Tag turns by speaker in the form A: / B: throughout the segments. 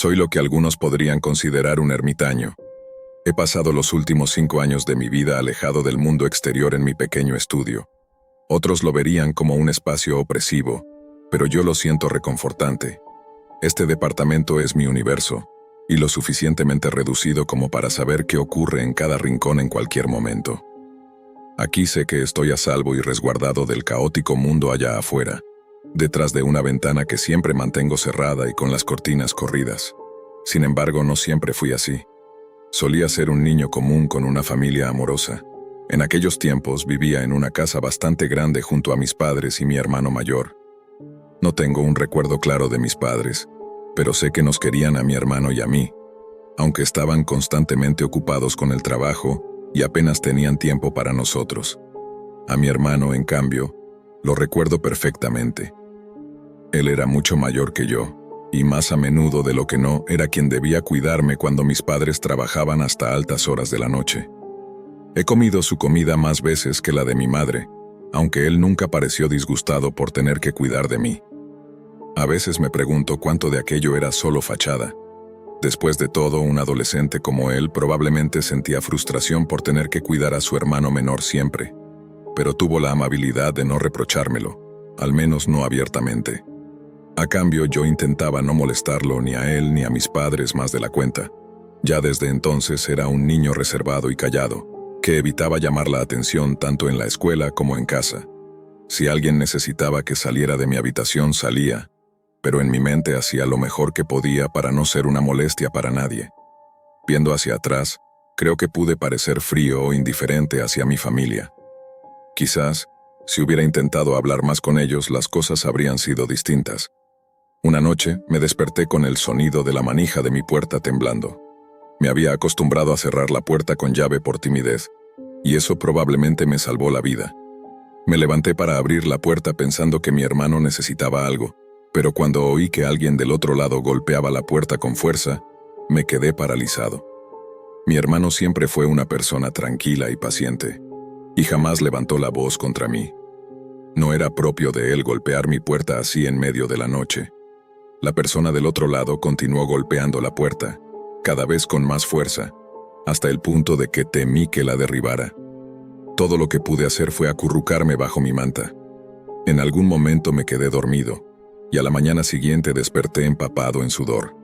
A: Soy lo que algunos podrían considerar un ermitaño. He pasado los últimos 5 años de mi vida alejado del mundo exterior en mi pequeño estudio. Otros lo verían como un espacio opresivo, pero yo lo siento reconfortante. Este departamento es mi universo, y lo suficientemente reducido como para saber qué ocurre en cada rincón en cualquier momento. Aquí sé que estoy a salvo y resguardado del caótico mundo allá afuera, detrás de una ventana que siempre mantengo cerrada y con las cortinas corridas. Sin embargo, no siempre fui así. Solía ser un niño común con una familia amorosa. En aquellos tiempos vivía en una casa bastante grande junto a mis padres y mi hermano mayor. No tengo un recuerdo claro de mis padres, pero sé que nos querían a mi hermano y a mí, aunque estaban constantemente ocupados con el trabajo y apenas tenían tiempo para nosotros. A mi hermano, en cambio, lo recuerdo perfectamente. Él era mucho mayor que yo, y más a menudo de lo que no, era quien debía cuidarme cuando mis padres trabajaban hasta altas horas de la noche. He comido su comida más veces que la de mi madre, aunque él nunca pareció disgustado por tener que cuidar de mí. A veces me pregunto cuánto de aquello era solo fachada. Después de todo, un adolescente como él probablemente sentía frustración por tener que cuidar a su hermano menor siempre, pero tuvo la amabilidad de no reprochármelo, al menos no abiertamente. A cambio, yo intentaba no molestarlo ni a él ni a mis padres más de la cuenta. Ya desde entonces era un niño reservado y callado, que evitaba llamar la atención tanto en la escuela como en casa. Si alguien necesitaba que saliera de mi habitación, salía, pero en mi mente hacía lo mejor que podía para no ser una molestia para nadie. Viendo hacia atrás, creo que pude parecer frío o indiferente hacia mi familia. Quizás, si hubiera intentado hablar más con ellos, las cosas habrían sido distintas. Una noche, me desperté con el sonido de la manija de mi puerta temblando. Me había acostumbrado a cerrar la puerta con llave por timidez, y eso probablemente me salvó la vida. Me levanté para abrir la puerta pensando que mi hermano necesitaba algo, pero cuando oí que alguien del otro lado golpeaba la puerta con fuerza, me quedé paralizado. Mi hermano siempre fue una persona tranquila y paciente, y jamás levantó la voz contra mí. No era propio de él golpear mi puerta así en medio de la noche. La persona del otro lado continuó golpeando la puerta, cada vez con más fuerza, hasta el punto de que temí que la derribara. Todo lo que pude hacer fue acurrucarme bajo mi manta. En algún momento me quedé dormido, y a la mañana siguiente desperté empapado en sudor.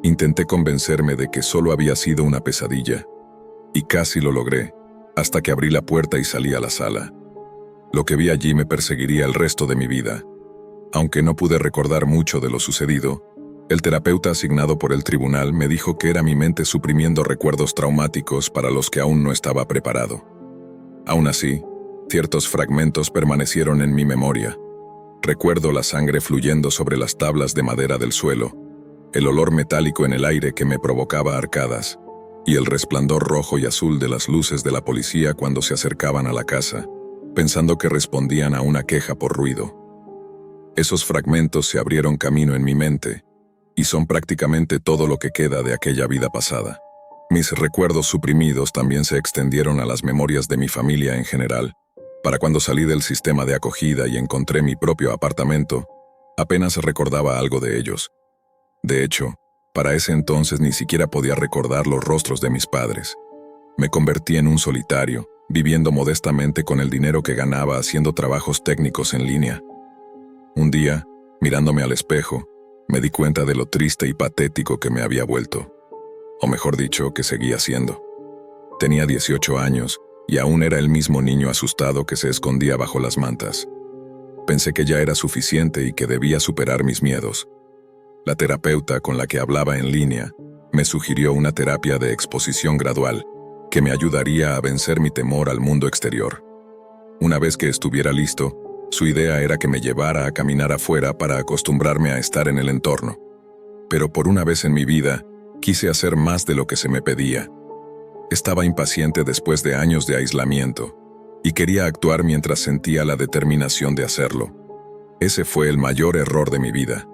A: Intenté convencerme de que solo había sido una pesadilla, y casi lo logré, hasta que abrí la puerta y salí a la sala. Lo que vi allí me perseguiría el resto de mi vida. Aunque no pude recordar mucho de lo sucedido, el terapeuta asignado por el tribunal me dijo que era mi mente suprimiendo recuerdos traumáticos para los que aún no estaba preparado. Aún así, ciertos fragmentos permanecieron en mi memoria. Recuerdo la sangre fluyendo sobre las tablas de madera del suelo, el olor metálico en el aire que me provocaba arcadas, y el resplandor rojo y azul de las luces de la policía cuando se acercaban a la casa, pensando que respondían a una queja por ruido. Esos fragmentos se abrieron camino en mi mente, y son prácticamente todo lo que queda de aquella vida pasada. Mis recuerdos suprimidos también se extendieron a las memorias de mi familia en general. Para cuando salí del sistema de acogida y encontré mi propio apartamento, apenas recordaba algo de ellos. De hecho, para ese entonces ni siquiera podía recordar los rostros de mis padres. Me convertí en un solitario, viviendo modestamente con el dinero que ganaba haciendo trabajos técnicos en línea. Un día, mirándome al espejo, me di cuenta de lo triste y patético que me había vuelto. O mejor dicho, que seguía siendo. Tenía 18 años, y aún era el mismo niño asustado que se escondía bajo las mantas. Pensé que ya era suficiente y que debía superar mis miedos. La terapeuta con la que hablaba en línea me sugirió una terapia de exposición gradual que me ayudaría a vencer mi temor al mundo exterior. Una vez que estuviera listo, su idea era que me llevara a caminar afuera para acostumbrarme a estar en el entorno. Pero por una vez en mi vida, quise hacer más de lo que se me pedía. Estaba impaciente después de años de aislamiento, y quería actuar mientras sentía la determinación de hacerlo. Ese fue el mayor error de mi vida.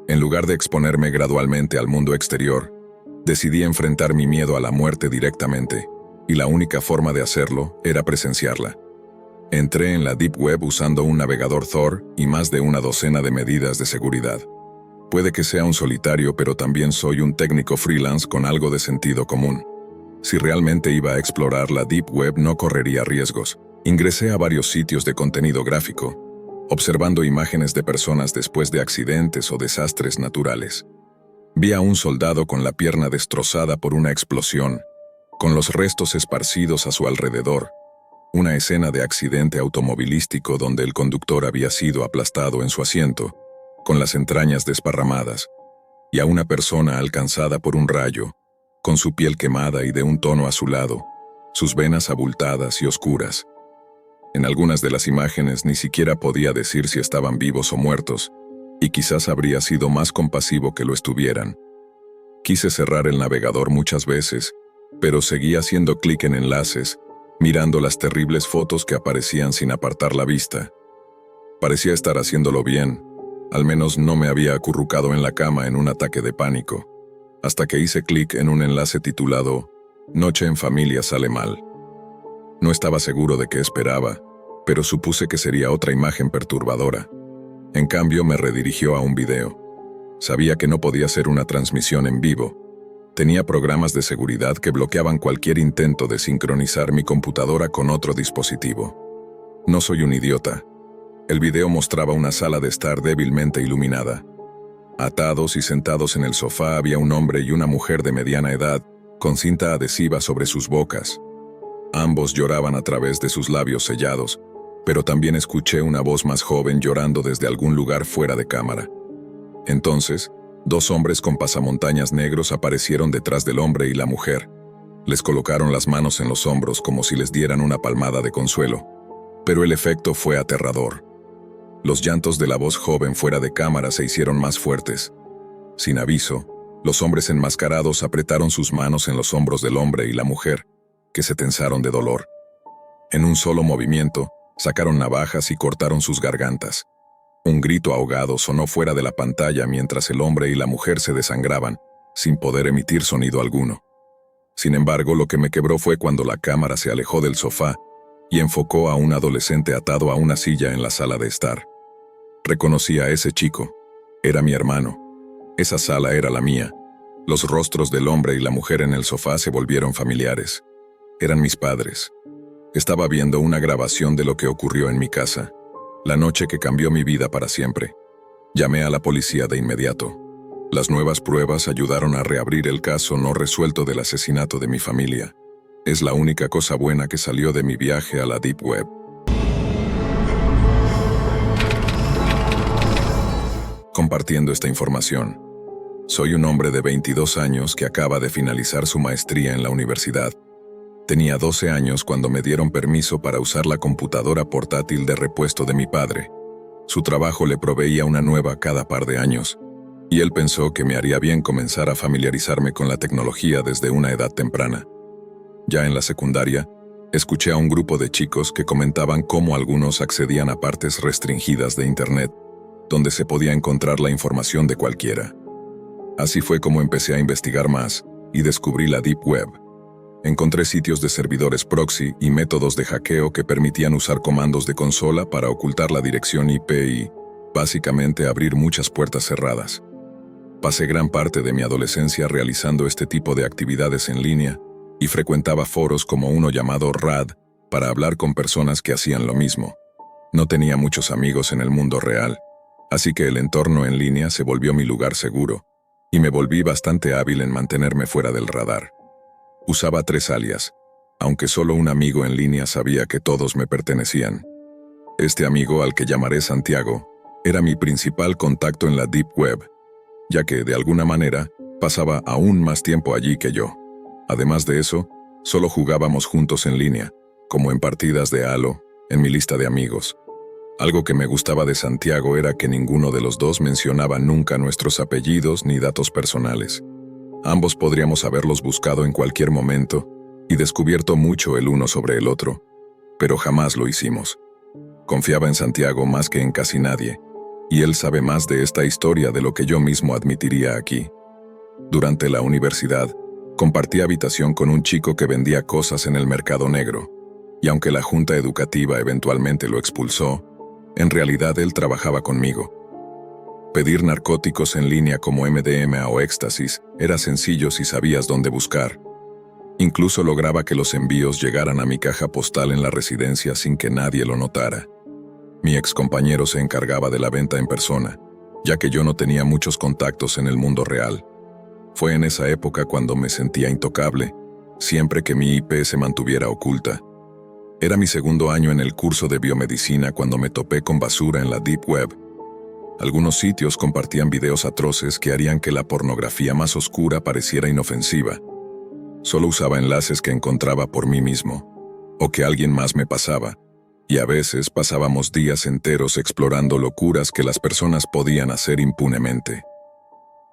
A: En lugar de exponerme gradualmente al mundo exterior, decidí enfrentar mi miedo a la muerte directamente, y la única forma de hacerlo era presenciarla. Entré en la Deep Web usando un navegador Tor y más de una docena de medidas de seguridad. Puede que sea un solitario, pero también soy un técnico freelance con algo de sentido común. Si realmente iba a explorar la Deep Web, no correría riesgos. Ingresé a varios sitios de contenido gráfico, observando imágenes de personas después de accidentes o desastres naturales. Vi a un soldado con la pierna destrozada por una explosión, con los restos esparcidos a su alrededor, una escena de accidente automovilístico donde el conductor había sido aplastado en su asiento, con las entrañas desparramadas, y a una persona alcanzada por un rayo, con su piel quemada y de un tono azulado, sus venas abultadas y oscuras. En algunas de las imágenes ni siquiera podía decir si estaban vivos o muertos, y quizás habría sido más compasivo que lo estuvieran. Quise cerrar el navegador muchas veces, pero seguía haciendo clic en enlaces, mirando las terribles fotos que aparecían sin apartar la vista. Parecía estar haciéndolo bien, al menos no me había acurrucado en la cama en un ataque de pánico, hasta que hice clic en un enlace titulado «Noche en familia sale mal». No estaba seguro de qué esperaba, pero supuse que sería otra imagen perturbadora. En cambio, me redirigió a un video. Sabía que no podía ser una transmisión en vivo. Tenía programas de seguridad que bloqueaban cualquier intento de sincronizar mi computadora con otro dispositivo. No soy un idiota. El video mostraba una sala de estar débilmente iluminada. Atados y sentados en el sofá había un hombre y una mujer de mediana edad, con cinta adhesiva sobre sus bocas. Ambos lloraban a través de sus labios sellados, pero también escuché una voz más joven llorando desde algún lugar fuera de cámara. Entonces, dos hombres con pasamontañas negros aparecieron detrás del hombre y la mujer. Les colocaron las manos en los hombros como si les dieran una palmada de consuelo. Pero el efecto fue aterrador. Los llantos de la voz joven fuera de cámara se hicieron más fuertes. Sin aviso, los hombres enmascarados apretaron sus manos en los hombros del hombre y la mujer, que se tensaron de dolor. En un solo movimiento, sacaron navajas y cortaron sus gargantas. Un grito ahogado sonó fuera de la pantalla mientras el hombre y la mujer se desangraban, sin poder emitir sonido alguno. Sin embargo, lo que me quebró fue cuando la cámara se alejó del sofá y enfocó a un adolescente atado a una silla en la sala de estar. Reconocí a ese chico. Era mi hermano. Esa sala era la mía. Los rostros del hombre y la mujer en el sofá se volvieron familiares. Eran mis padres. Estaba viendo una grabación de lo que ocurrió en mi casa, la noche que cambió mi vida para siempre. Llamé a la policía de inmediato. Las nuevas pruebas ayudaron a reabrir el caso no resuelto del asesinato de mi familia. Es la única cosa buena que salió de mi viaje a la Deep Web. Compartiendo esta información. Soy un hombre de 22 años que acaba de finalizar su maestría en la universidad. Tenía 12 años cuando me dieron permiso para usar la computadora portátil de repuesto de mi padre. Su trabajo le proveía una nueva cada par de años, y él pensó que me haría bien comenzar a familiarizarme con la tecnología desde una edad temprana. Ya en la secundaria, escuché a un grupo de chicos que comentaban cómo algunos accedían a partes restringidas de Internet, donde se podía encontrar la información de cualquiera. Así fue como empecé a investigar más y descubrí la Deep Web. Encontré sitios de servidores proxy y métodos de hackeo que permitían usar comandos de consola para ocultar la dirección IP y, básicamente, abrir muchas puertas cerradas. Pasé gran parte de mi adolescencia realizando este tipo de actividades en línea y frecuentaba foros como uno llamado RAD para hablar con personas que hacían lo mismo. No tenía muchos amigos en el mundo real, así que el entorno en línea se volvió mi lugar seguro, y me volví bastante hábil en mantenerme fuera del radar. Usaba 3 alias, aunque solo un amigo en línea sabía que todos me pertenecían. Este amigo, al que llamaré Santiago, era mi principal contacto en la Deep Web, ya que, de alguna manera, pasaba aún más tiempo allí que yo. Además de eso, solo jugábamos juntos en línea, como en partidas de Halo, en mi lista de amigos. Algo que me gustaba de Santiago era que ninguno de los dos mencionaba nunca nuestros apellidos ni datos personales. Ambos podríamos haberlos buscado en cualquier momento y descubierto mucho el uno sobre el otro, pero jamás lo hicimos. Confiaba en Santiago más que en casi nadie, y él sabe más de esta historia de lo que yo mismo admitiría aquí. Durante la universidad, compartí habitación con un chico que vendía cosas en el mercado negro, y aunque la junta educativa eventualmente lo expulsó, en realidad él trabajaba conmigo. Pedir narcóticos en línea como MDMA o éxtasis era sencillo si sabías dónde buscar. Incluso lograba que los envíos llegaran a mi caja postal en la residencia sin que nadie lo notara. Mi excompañero se encargaba de la venta en persona, ya que yo no tenía muchos contactos en el mundo real. Fue en esa época cuando me sentía intocable, siempre que mi IP se mantuviera oculta. Era mi segundo año en el curso de biomedicina cuando me topé con basura en la Deep Web. Algunos sitios compartían videos atroces que harían que la pornografía más oscura pareciera inofensiva. Solo usaba enlaces que encontraba por mí mismo, o que alguien más me pasaba, y a veces pasábamos días enteros explorando locuras que las personas podían hacer impunemente.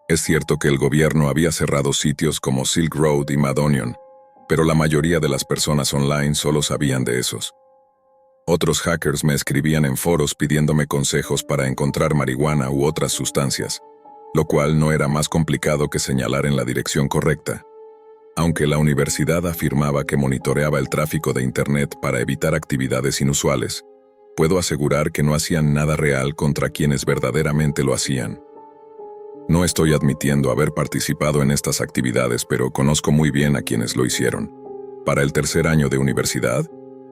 A: Es cierto que el gobierno había cerrado sitios como Silk Road y Madonion, pero la mayoría de las personas online solo sabían de esos. Otros hackers me escribían en foros pidiéndome consejos para encontrar marihuana u otras sustancias, lo cual no era más complicado que señalar en la dirección correcta. Aunque la universidad afirmaba que monitoreaba el tráfico de Internet para evitar actividades inusuales, puedo asegurar que no hacían nada real contra quienes verdaderamente lo hacían. No estoy admitiendo haber participado en estas actividades, pero conozco muy bien a quienes lo hicieron. Para el tercer año de universidad,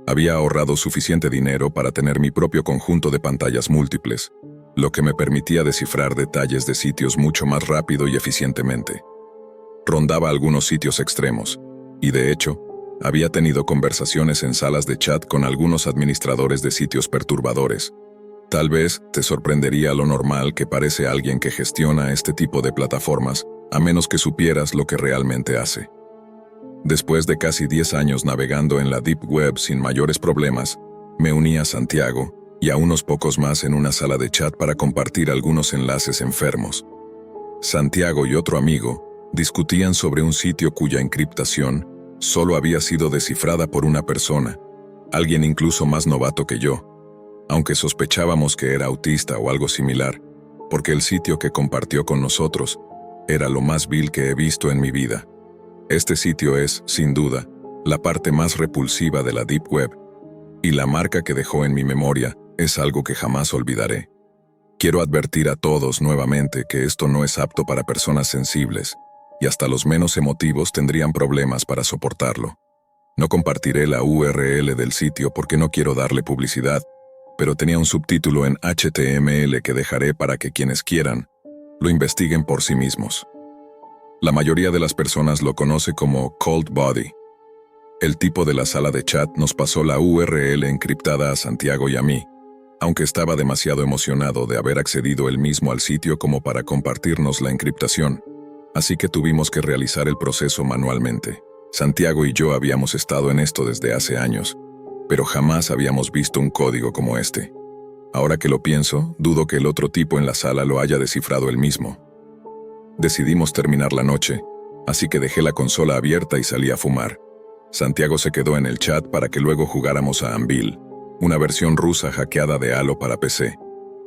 A: había ahorrado suficiente dinero para tener mi propio conjunto de pantallas múltiples, lo que me permitía descifrar detalles de sitios mucho más rápido y eficientemente. Rondaba algunos sitios extremos, y de hecho, había tenido conversaciones en salas de chat con algunos administradores de sitios perturbadores. Tal vez te sorprendería lo normal que parece alguien que gestiona este tipo de plataformas, a menos que supieras lo que realmente hace. Después de casi 10 años navegando en la Deep Web sin mayores problemas, me uní a Santiago y a unos pocos más en una sala de chat para compartir algunos enlaces enfermos. Santiago y otro amigo discutían sobre un sitio cuya encriptación solo había sido descifrada por una persona, alguien incluso más novato que yo, aunque sospechábamos que era autista o algo similar, porque el sitio que compartió con nosotros era lo más vil que he visto en mi vida. Este sitio es, sin duda, la parte más repulsiva de la Deep Web, y la marca que dejó en mi memoria es algo que jamás olvidaré. Quiero advertir a todos nuevamente que esto no es apto para personas sensibles, y hasta los menos emotivos tendrían problemas para soportarlo. No compartiré la URL del sitio porque no quiero darle publicidad, pero tenía un subtítulo en HTML que dejaré para que quienes quieran lo investiguen por sí mismos. La mayoría de las personas lo conoce como Cold Body. El tipo de la sala de chat nos pasó la URL encriptada a Santiago y a mí, aunque estaba demasiado emocionado de haber accedido él mismo al sitio como para compartirnos la encriptación, así que tuvimos que realizar el proceso manualmente. Santiago y yo habíamos estado en esto desde hace años, pero jamás habíamos visto un código como este. Ahora que lo pienso, dudo que el otro tipo en la sala lo haya descifrado él mismo. Decidimos terminar la noche, así que dejé la consola abierta y salí a fumar. Santiago se quedó en el chat para que luego jugáramos a Anvil, una versión rusa hackeada de Halo para PC.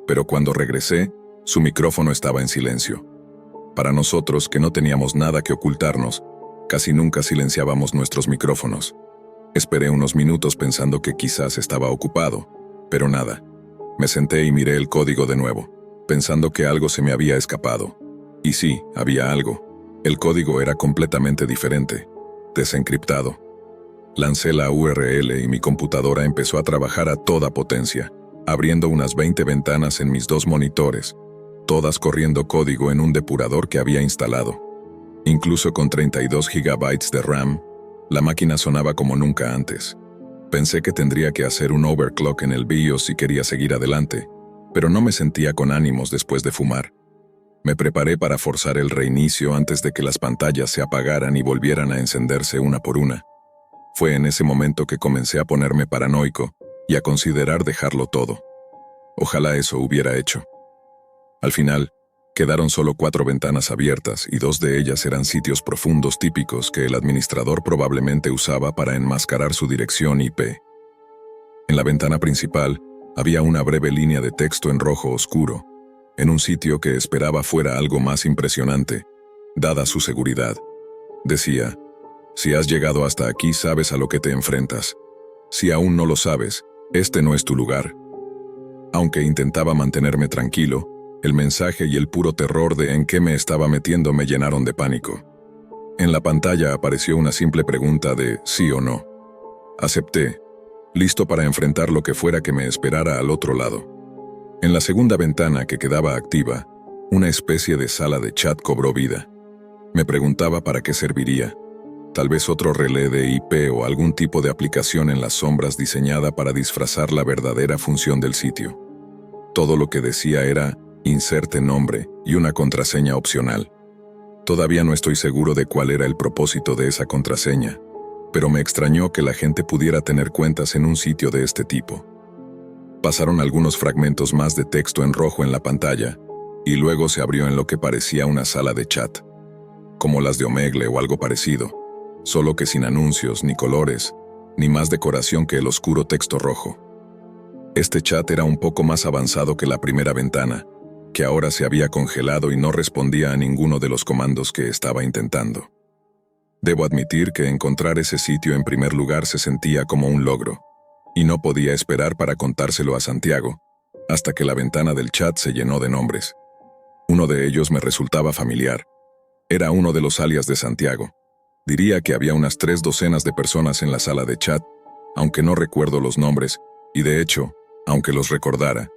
A: Pero cuando regresé, su micrófono estaba en silencio. Para nosotros, que no teníamos nada que ocultarnos, casi nunca silenciábamos nuestros micrófonos. Esperé unos minutos pensando que quizás estaba ocupado, pero nada. Me senté y miré el código de nuevo, pensando que algo se me había escapado. Y sí, había algo. El código era completamente diferente, desencriptado. Lancé la URL y mi computadora empezó a trabajar a toda potencia, abriendo unas 20 ventanas en mis 2 monitores, todas corriendo código en un depurador que había instalado. Incluso con 32 GB de RAM, la máquina sonaba como nunca antes. Pensé que tendría que hacer un overclock en el BIOS si quería seguir adelante, pero no me sentía con ánimos después de fumar. Me preparé para forzar el reinicio antes de que las pantallas se apagaran y volvieran a encenderse una por una. Fue en ese momento que comencé a ponerme paranoico y a considerar dejarlo todo. Ojalá eso hubiera hecho. Al final, quedaron solo 4 ventanas abiertas y 2 de ellas eran sitios profundos típicos que el administrador probablemente usaba para enmascarar su dirección IP. En la ventana principal había una breve línea de texto en rojo oscuro, en un sitio que esperaba fuera algo más impresionante, dada su seguridad. Decía: si has llegado hasta aquí sabes a lo que te enfrentas. Si aún no lo sabes, este no es tu lugar. Aunque intentaba mantenerme tranquilo, El mensaje y el puro terror de en qué me estaba metiendo me llenaron de pánico. En la pantalla apareció una simple pregunta de sí o no. Acepté, listo para enfrentar lo que fuera que me esperara al otro lado. En la segunda ventana que quedaba activa, una especie de sala de chat cobró vida. Me preguntaba para qué serviría. Tal vez otro relé de IP o algún tipo de aplicación en las sombras diseñada para disfrazar la verdadera función del sitio. Todo lo que decía era inserte nombre y una contraseña opcional. Todavía no estoy seguro de cuál era el propósito de esa contraseña, pero me extrañó que la gente pudiera tener cuentas en un sitio de este tipo. Pasaron algunos fragmentos más de texto en rojo en la pantalla, y luego se abrió en lo que parecía una sala de chat, como las de Omegle o algo parecido, solo que sin anuncios, ni colores, ni más decoración que el oscuro texto rojo. Este chat era un poco más avanzado que la primera ventana, que ahora se había congelado y no respondía a ninguno de los comandos que estaba intentando. Debo admitir que encontrar ese sitio en primer lugar se sentía como un logro, y no podía esperar para contárselo a Santiago, hasta que la ventana del chat se llenó de nombres. Uno de ellos me resultaba familiar. Era uno de los alias de Santiago. Diría que había unas 3 docenas de personas en la sala de chat, aunque no recuerdo los nombres, y de hecho, aunque los recordara,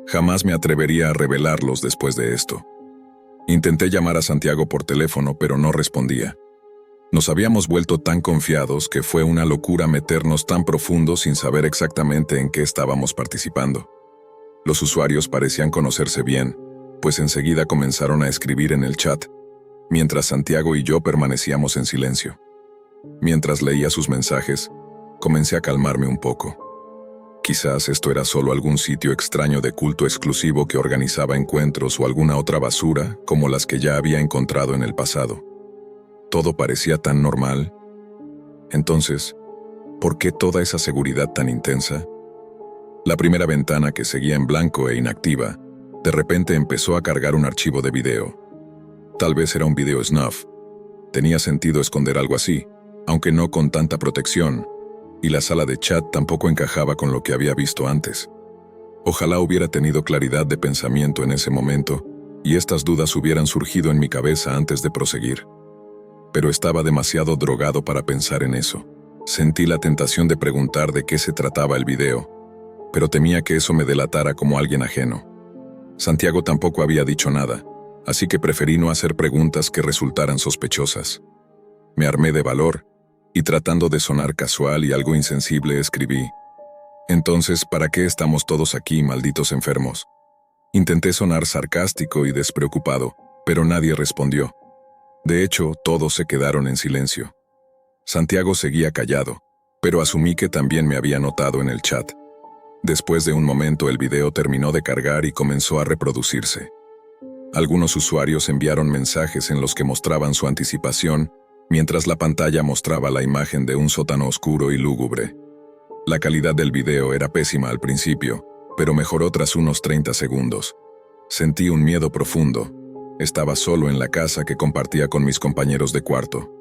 A: jamás me atrevería a revelarlos después de esto. Intenté llamar a Santiago por teléfono, pero no respondía. Nos habíamos vuelto tan confiados que fue una locura meternos tan profundo sin saber exactamente en qué estábamos participando. Los usuarios parecían conocerse bien, pues enseguida comenzaron a escribir en el chat, mientras Santiago y yo permanecíamos en silencio. Mientras leía sus mensajes, comencé a calmarme un poco. Quizás esto era solo algún sitio extraño de culto exclusivo que organizaba encuentros o alguna otra basura como las que ya había encontrado en el pasado. Todo parecía tan normal. Entonces, ¿por qué toda esa seguridad tan intensa? La primera ventana, que seguía en blanco e inactiva, de repente empezó a cargar un archivo de video. Tal vez era un video snuff. Tenía sentido esconder algo así, aunque no con tanta protección, y la sala de chat tampoco encajaba con lo que había visto antes. Ojalá hubiera tenido claridad de pensamiento en ese momento, y estas dudas hubieran surgido en mi cabeza antes de proseguir. Pero estaba demasiado drogado para pensar en eso. Sentí la tentación de preguntar de qué se trataba el video, pero temía que eso me delatara como alguien ajeno. Santiago tampoco había dicho nada, así que preferí no hacer preguntas que resultaran sospechosas. Me armé de valor, y tratando de sonar casual y algo insensible escribí: «Entonces, ¿para qué estamos todos aquí, malditos enfermos?». Intenté sonar sarcástico y despreocupado, pero nadie respondió. De hecho, todos se quedaron en silencio. Santiago seguía callado, pero asumí que también me había notado en el chat. Después de un momento el video terminó de cargar y comenzó a reproducirse. Algunos usuarios enviaron mensajes en los que mostraban su anticipación, mientras la pantalla mostraba la imagen de un sótano oscuro y lúgubre. La calidad del video era pésima al principio, pero mejoró tras unos 30 segundos. Sentí un miedo profundo. Estaba solo en la casa que compartía con mis compañeros de cuarto.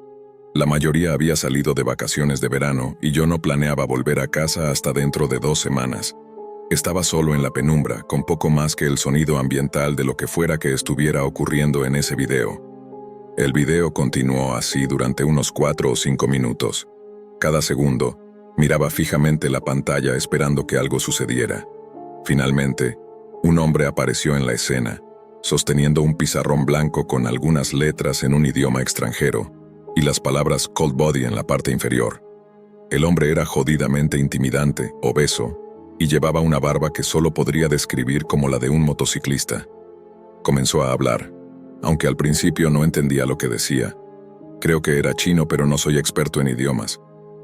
A: La mayoría había salido de vacaciones de verano y yo no planeaba volver a casa hasta dentro de 2 semanas. Estaba solo en la penumbra, con poco más que el sonido ambiental de lo que fuera que estuviera ocurriendo en ese video. El video continuó así durante unos 4 o 5 minutos. Cada segundo, miraba fijamente la pantalla esperando que algo sucediera. Finalmente, un hombre apareció en la escena, sosteniendo un pizarrón blanco con algunas letras en un idioma extranjero y las palabras Cold Body en la parte inferior. El hombre era jodidamente intimidante, obeso, y llevaba una barba que solo podría describir como la de un motociclista. Comenzó a hablar, aunque al principio no entendía lo que decía. Creo que era chino, pero no soy experto en idiomas.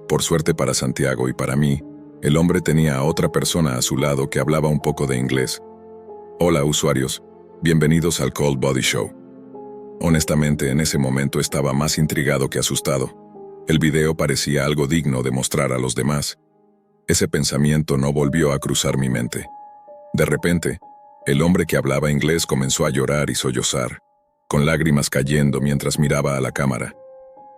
A: Por suerte para Santiago y para mí, el hombre tenía a otra persona a su lado que hablaba un poco de inglés. «Hola, usuarios. Bienvenidos al Cold Body Show». Honestamente, en ese momento estaba más intrigado que asustado. El video parecía algo digno de mostrar a los demás. Ese pensamiento no volvió a cruzar mi mente. De repente, el hombre que hablaba inglés comenzó a llorar y sollozar, con lágrimas cayendo mientras miraba a la cámara.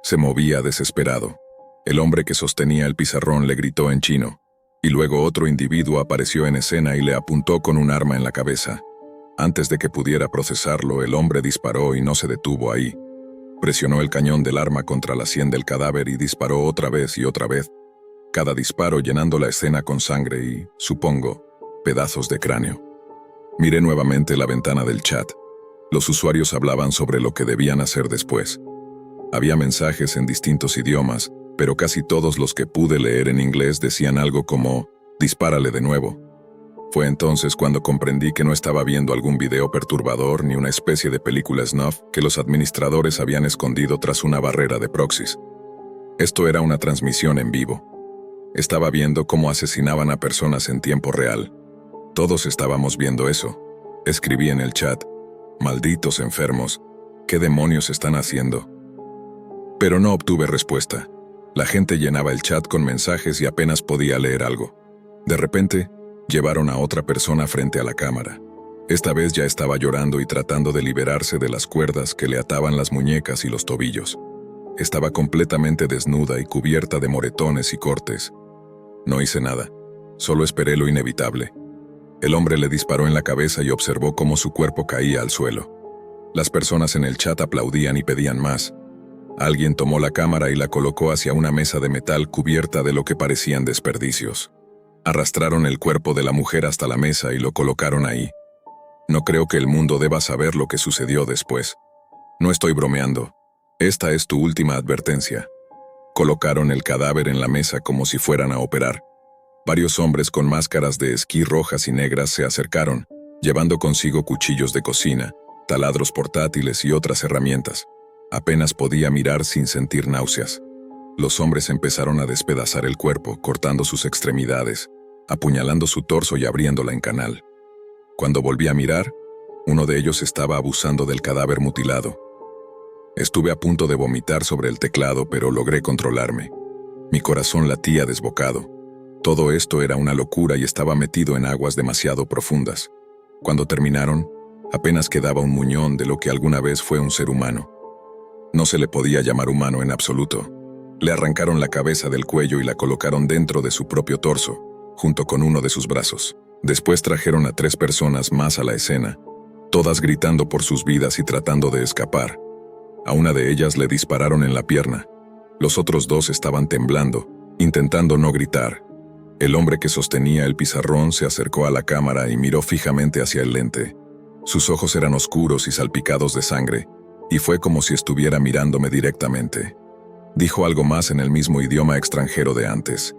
A: Se movía desesperado. El hombre que sostenía el pizarrón le gritó en chino, y luego otro individuo apareció en escena y le apuntó con un arma en la cabeza. Antes de que pudiera procesarlo, el hombre disparó y no se detuvo ahí. Presionó el cañón del arma contra la sien del cadáver y disparó otra vez y otra vez, cada disparo llenando la escena con sangre y, supongo, pedazos de cráneo. Miré nuevamente la ventana del chat. Los usuarios hablaban sobre lo que debían hacer después. Había mensajes en distintos idiomas, pero casi todos los que pude leer en inglés decían algo como, dispárale de nuevo. Fue entonces cuando comprendí que no estaba viendo algún video perturbador ni una especie de película snuff que los administradores habían escondido tras una barrera de proxies. Esto era una transmisión en vivo. Estaba viendo cómo asesinaban a personas en tiempo real. Todos estábamos viendo eso. Escribí en el chat, malditos enfermos, ¿qué demonios están haciendo? Pero no obtuve respuesta. La gente llenaba el chat con mensajes y apenas podía leer algo. De repente, llevaron a otra persona frente a la cámara. Esta vez ya estaba llorando y tratando de liberarse de las cuerdas que le ataban las muñecas y los tobillos. Estaba completamente desnuda y cubierta de moretones y cortes. No hice nada, solo esperé lo inevitable. El hombre le disparó en la cabeza y observó cómo su cuerpo caía al suelo. Las personas en el chat aplaudían y pedían más. Alguien tomó la cámara y la colocó hacia una mesa de metal cubierta de lo que parecían desperdicios. Arrastraron el cuerpo de la mujer hasta la mesa y lo colocaron ahí. No creo que el mundo deba saber lo que sucedió después. No estoy bromeando. Esta es tu última advertencia. Colocaron el cadáver en la mesa como si fueran a operar. Varios hombres con máscaras de esquí rojas y negras se acercaron, llevando consigo cuchillos de cocina, taladros portátiles y otras herramientas. Apenas podía mirar sin sentir náuseas. Los hombres empezaron a despedazar el cuerpo, cortando sus extremidades, apuñalando su torso y abriéndola en canal. Cuando volví a mirar, uno de ellos estaba abusando del cadáver mutilado. Estuve a punto de vomitar sobre el teclado, pero logré controlarme. Mi corazón latía desbocado. Todo esto era una locura y estaba metido en aguas demasiado profundas. Cuando terminaron, apenas quedaba un muñón de lo que alguna vez fue un ser humano. No se le podía llamar humano en absoluto. Le arrancaron la cabeza del cuello y la colocaron dentro de su propio torso, junto con uno de sus brazos. Después trajeron a 3 personas más a la escena, todas gritando por sus vidas y tratando de escapar. A una de ellas le dispararon en la pierna. Los otros 2 estaban temblando, intentando no gritar. El hombre que sostenía el pizarrón se acercó a la cámara y miró fijamente hacia el lente. Sus ojos eran oscuros y salpicados de sangre, y fue como si estuviera mirándome directamente. Dijo algo más en el mismo idioma extranjero de antes.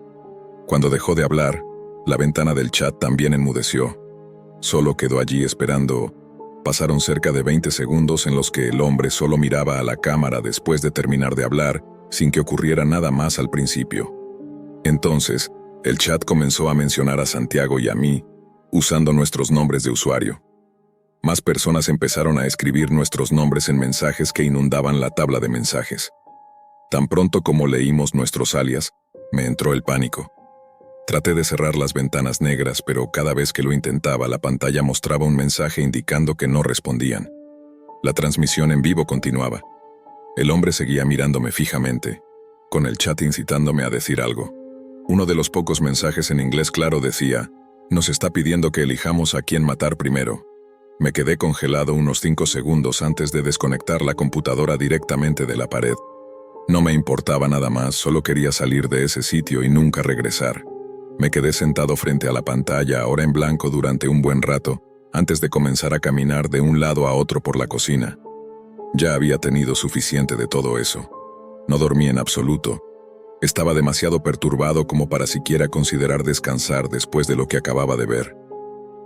A: Cuando dejó de hablar, la ventana del chat también enmudeció. Solo quedó allí esperando. Pasaron cerca de 20 segundos en los que el hombre solo miraba a la cámara después de terminar de hablar, sin que ocurriera nada más al principio. Entonces, el chat comenzó a mencionar a Santiago y a mí, usando nuestros nombres de usuario. Más personas empezaron a escribir nuestros nombres en mensajes que inundaban la tabla de mensajes. Tan pronto como leímos nuestros alias, me entró el pánico. Traté de cerrar las ventanas negras, pero cada vez que lo intentaba, la pantalla mostraba un mensaje indicando que no respondían. La transmisión en vivo continuaba. El hombre seguía mirándome fijamente, con el chat incitándome a decir algo. Uno de los pocos mensajes en inglés claro decía, nos está pidiendo que elijamos a quién matar primero. Me quedé congelado unos 5 segundos antes de desconectar la computadora directamente de la pared. No me importaba nada más, solo quería salir de ese sitio y nunca regresar. Me quedé sentado frente a la pantalla, ahora en blanco, durante un buen rato, antes de comenzar a caminar de un lado a otro por la cocina. Ya había tenido suficiente de todo eso. No dormí en absoluto. Estaba demasiado perturbado como para siquiera considerar descansar después de lo que acababa de ver.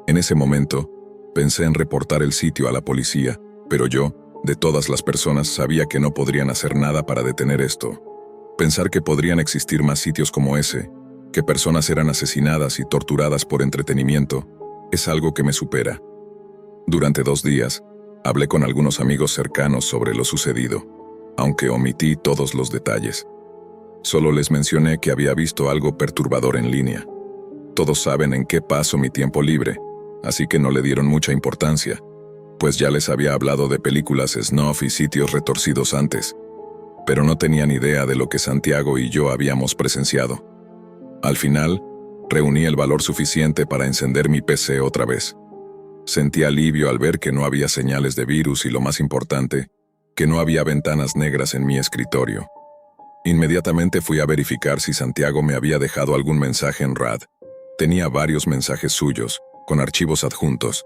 A: En ese momento, pensé en reportar el sitio a la policía, pero yo, de todas las personas, sabía que no podrían hacer nada para detener esto. Pensar que podrían existir más sitios como ese, que personas eran asesinadas y torturadas por entretenimiento, es algo que me supera. Durante 2 días, hablé con algunos amigos cercanos sobre lo sucedido, aunque omití todos los detalles. Solo les mencioné que había visto algo perturbador en línea. Todos saben en qué paso mi tiempo libre, así que no le dieron mucha importancia, pues ya les había hablado de películas snuff y sitios retorcidos antes, pero no tenían idea de lo que Santiago y yo habíamos presenciado. Al final, reuní el valor suficiente para encender mi PC otra vez. Sentí alivio al ver que no había señales de virus y, lo más importante, que no había ventanas negras en mi escritorio. Inmediatamente fui a verificar si Santiago me había dejado algún mensaje en RAD. Tenía varios mensajes suyos, con archivos adjuntos.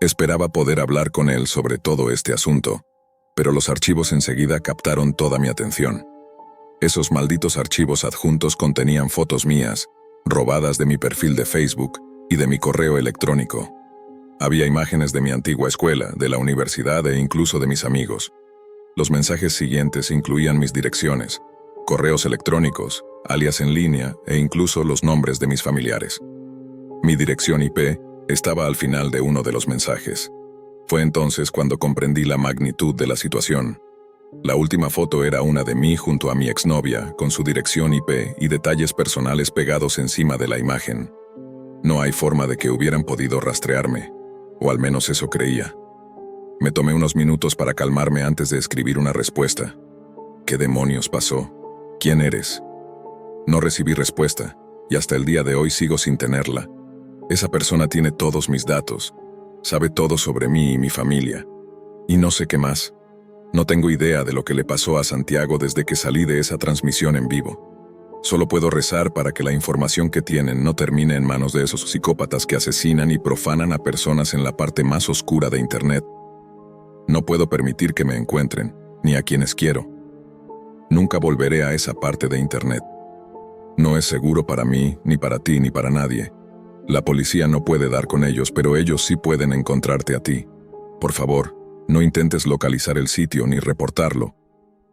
A: Esperaba poder hablar con él sobre todo este asunto, pero los archivos enseguida captaron toda mi atención. Esos malditos archivos adjuntos contenían fotos mías, robadas de mi perfil de Facebook y de mi correo electrónico. Había imágenes de mi antigua escuela, de la universidad e incluso de mis amigos. Los mensajes siguientes incluían mis direcciones, correos electrónicos, alias en línea e incluso los nombres de mis familiares. Mi dirección IP estaba al final de uno de los mensajes. Fue entonces cuando comprendí la magnitud de la situación. La última foto era una de mí junto a mi exnovia, con su dirección IP y detalles personales pegados encima de la imagen. No hay forma de que hubieran podido rastrearme, o al menos eso creía. Me tomé unos minutos para calmarme antes de escribir una respuesta. ¿Qué demonios pasó? ¿Quién eres? No recibí respuesta, y hasta el día de hoy sigo sin tenerla. Esa persona tiene todos mis datos, sabe todo sobre mí y mi familia, y no sé qué más. No tengo idea de lo que le pasó a Santiago desde que salí de esa transmisión en vivo. Solo puedo rezar para que la información que tienen no termine en manos de esos psicópatas que asesinan y profanan a personas en la parte más oscura de Internet. No puedo permitir que me encuentren, ni a quienes quiero. Nunca volveré a esa parte de Internet. No es seguro para mí, ni para ti, ni para nadie. La policía no puede dar con ellos, pero ellos sí pueden encontrarte a ti. Por favor, no intentes localizar el sitio ni reportarlo.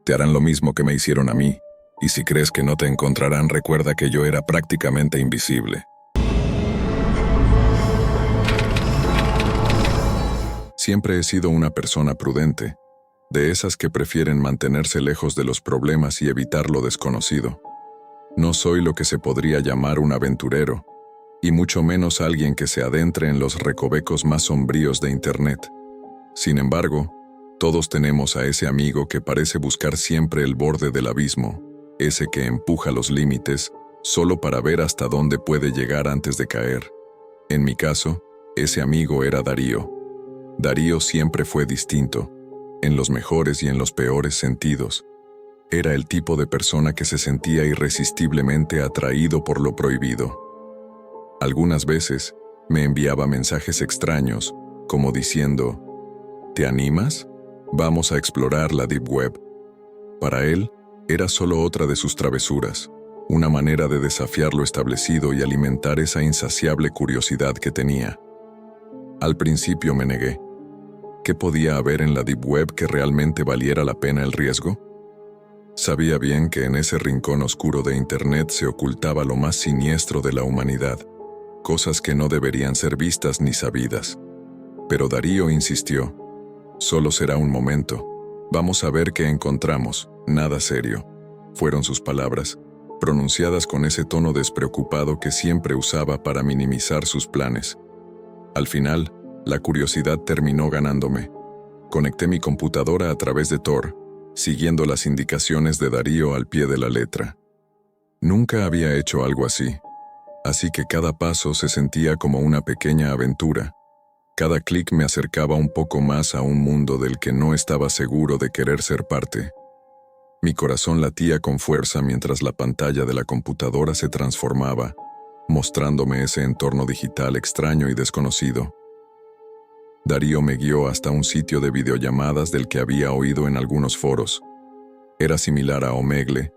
A: Te harán lo mismo que me hicieron a mí, y si crees que no te encontrarán, recuerda que yo era prácticamente invisible. Siempre he sido una persona prudente, de esas que prefieren mantenerse lejos de los problemas y evitar lo desconocido. No soy lo que se podría llamar un aventurero, y mucho menos alguien que se adentre en los recovecos más sombríos de Internet. Sin embargo, todos tenemos a ese amigo que parece buscar siempre el borde del abismo, ese que empuja los límites solo para ver hasta dónde puede llegar antes de caer. En mi caso, ese amigo era Darío. Darío siempre fue distinto, en los mejores y en los peores sentidos. Era el tipo de persona que se sentía irresistiblemente atraído por lo prohibido. Algunas veces me enviaba mensajes extraños, como diciendo: ¿te animas? Vamos a explorar la Deep Web. Para él, era solo otra de sus travesuras, una manera de desafiar lo establecido y alimentar esa insaciable curiosidad que tenía. Al principio me negué. ¿Qué podía haber en la Deep Web que realmente valiera la pena el riesgo? Sabía bien que en ese rincón oscuro de Internet se ocultaba lo más siniestro de la humanidad, cosas que no deberían ser vistas ni sabidas. Pero Darío insistió: solo será un momento. Vamos a ver qué encontramos, nada serio. Fueron sus palabras, pronunciadas con ese tono despreocupado que siempre usaba para minimizar sus planes. Al final, la curiosidad terminó ganándome. Conecté mi computadora a través de Tor, siguiendo las indicaciones de Darío al pie de la letra. Nunca había hecho algo así que cada paso se sentía como una pequeña aventura. Cada clic me acercaba un poco más a un mundo del que no estaba seguro de querer ser parte. Mi corazón latía con fuerza mientras la pantalla de la computadora se transformaba, mostrándome ese entorno digital extraño y desconocido. Darío me guió hasta un sitio de videollamadas del que había oído en algunos foros. Era similar a Omegle,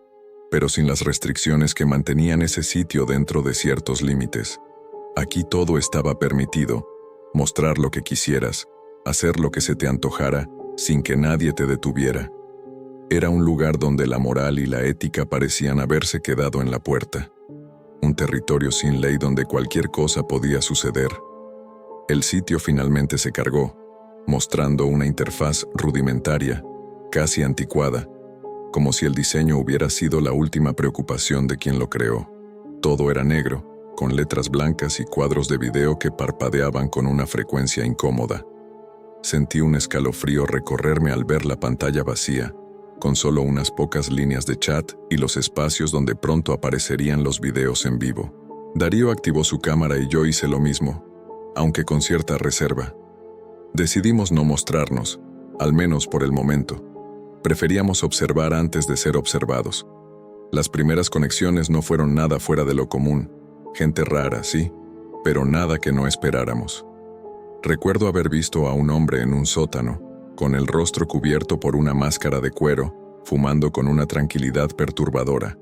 A: pero sin las restricciones que mantenían ese sitio dentro de ciertos límites. Aquí todo estaba permitido: mostrar lo que quisieras, hacer lo que se te antojara, sin que nadie te detuviera. Era un lugar donde la moral y la ética parecían haberse quedado en la puerta. Un territorio sin ley donde cualquier cosa podía suceder. El sitio finalmente se cargó, mostrando una interfaz rudimentaria, casi anticuada, como si el diseño hubiera sido la última preocupación de quien lo creó. Todo era negro, con letras blancas y cuadros de video que parpadeaban con una frecuencia incómoda. Sentí un escalofrío recorrerme al ver la pantalla vacía, con solo unas pocas líneas de chat y los espacios donde pronto aparecerían los videos en vivo. Darío activó su cámara y yo hice lo mismo. aunque con cierta reserva. Decidimos no mostrarnos, al menos por el momento. Preferíamos observar antes de ser observados. Las primeras conexiones no fueron nada fuera de lo común. Gente rara, sí, pero nada que no esperáramos. Recuerdo haber visto a un hombre en un sótano, con el rostro cubierto por una máscara de cuero, fumando con una tranquilidad perturbadora.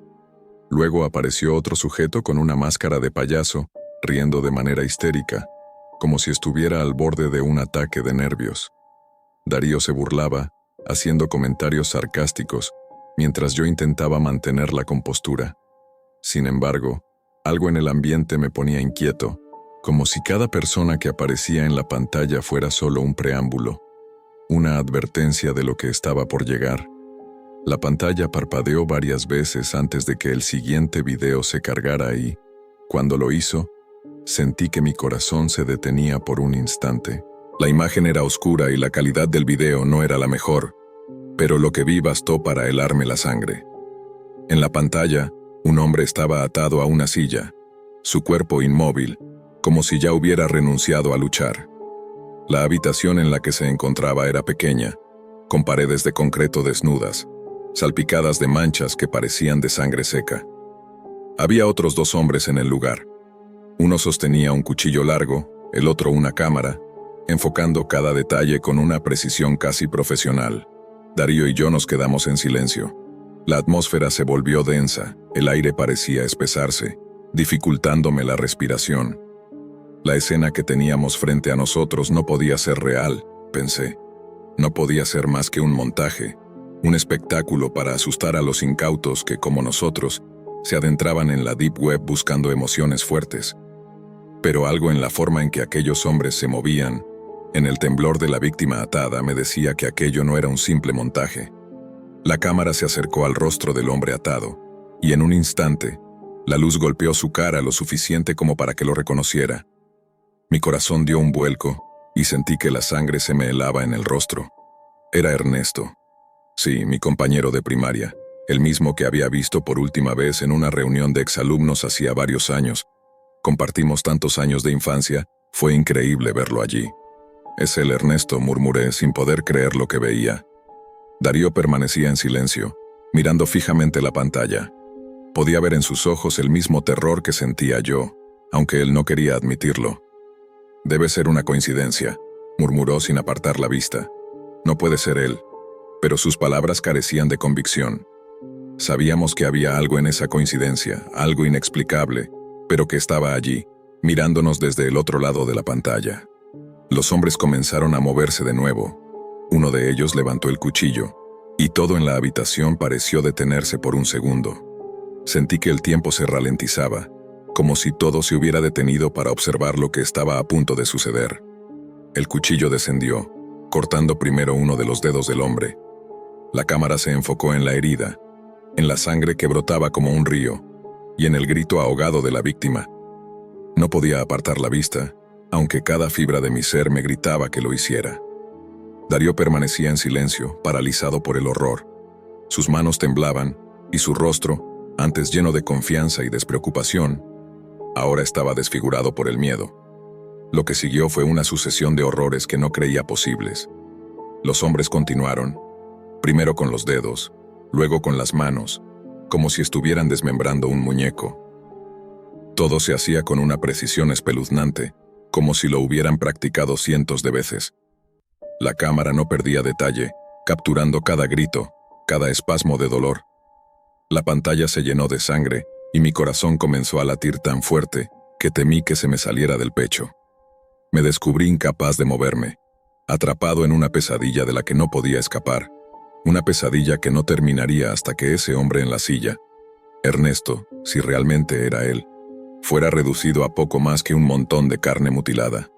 A: Luego apareció otro sujeto con una máscara de payaso, riendo de manera histérica, como si estuviera al borde de un ataque de nervios. Darío se burlaba, haciendo comentarios sarcásticos, mientras yo intentaba mantener la compostura. Sin embargo, algo en el ambiente me ponía inquieto, como si cada persona que aparecía en la pantalla fuera solo un preámbulo, una advertencia de lo que estaba por llegar. La pantalla parpadeó varias veces antes de que el siguiente video se cargara y, cuando lo hizo, sentí que mi corazón se detenía por un instante. La imagen era oscura y la calidad del video no era la mejor, pero lo que vi bastó para helarme la sangre. En la pantalla, un hombre estaba atado a una silla, su cuerpo inmóvil, como si ya hubiera renunciado a luchar. La habitación en la que se encontraba era pequeña, con paredes de concreto desnudas, salpicadas de manchas que parecían de sangre seca. Había otros 2 hombres en el lugar. Uno sostenía un cuchillo largo, el otro una cámara, enfocando cada detalle con una precisión casi profesional. Darío y yo nos quedamos en silencio. La atmósfera se volvió densa, el aire parecía espesarse, dificultándome la respiración. La escena que teníamos frente a nosotros no podía ser real, pensé. No podía ser más que un montaje, un espectáculo para asustar a los incautos que, como nosotros, se adentraban en la deep web buscando emociones fuertes. Pero algo en la forma en que aquellos hombres se movían, en el temblor de la víctima atada, me decía que aquello no era un simple montaje. La cámara se acercó al rostro del hombre atado, y en un instante, la luz golpeó su cara lo suficiente como para que lo reconociera. Mi corazón dio un vuelco, y sentí que la sangre se me helaba en el rostro. Era Ernesto. Sí, mi compañero de primaria, el mismo que había visto por última vez en una reunión de exalumnos hacía varios años. Compartimos tantos años de infancia, fue increíble verlo allí. «Es el Ernesto», murmuré sin poder creer lo que veía. Darío permanecía en silencio, mirando fijamente la pantalla. Podía ver en sus ojos el mismo terror que sentía yo, aunque él no quería admitirlo. «Debe ser una coincidencia», murmuró sin apartar la vista. «No puede ser él». Pero sus palabras carecían de convicción. Sabíamos que había algo en esa coincidencia, algo inexplicable, pero que estaba allí, mirándonos desde el otro lado de la pantalla. Los hombres comenzaron a moverse de nuevo. Uno de ellos levantó el cuchillo, y todo en la habitación pareció detenerse por un segundo. Sentí que el tiempo se ralentizaba, como si todo se hubiera detenido para observar lo que estaba a punto de suceder. El cuchillo descendió, cortando primero uno de los dedos del hombre. La cámara se enfocó en la herida, en la sangre que brotaba como un río, y en el grito ahogado de la víctima. No podía apartar la vista, aunque cada fibra de mi ser me gritaba que lo hiciera. Darío permanecía en silencio, paralizado por el horror. Sus manos temblaban, y su rostro, antes lleno de confianza y despreocupación, ahora estaba desfigurado por el miedo. Lo que siguió fue una sucesión de horrores que no creía posibles. Los hombres continuaron, primero con los dedos, luego con las manos, como si estuvieran desmembrando un muñeco. Todo se hacía con una precisión espeluznante, como si lo hubieran practicado cientos de veces. La cámara no perdía detalle, capturando cada grito, cada espasmo de dolor. La pantalla se llenó de sangre, y mi corazón comenzó a latir tan fuerte que temí que se me saliera del pecho. Me descubrí incapaz de moverme, atrapado en una pesadilla de la que no podía escapar, una pesadilla que no terminaría hasta que ese hombre en la silla, Ernesto, si realmente era él, fuera reducido a poco más que un montón de carne mutilada.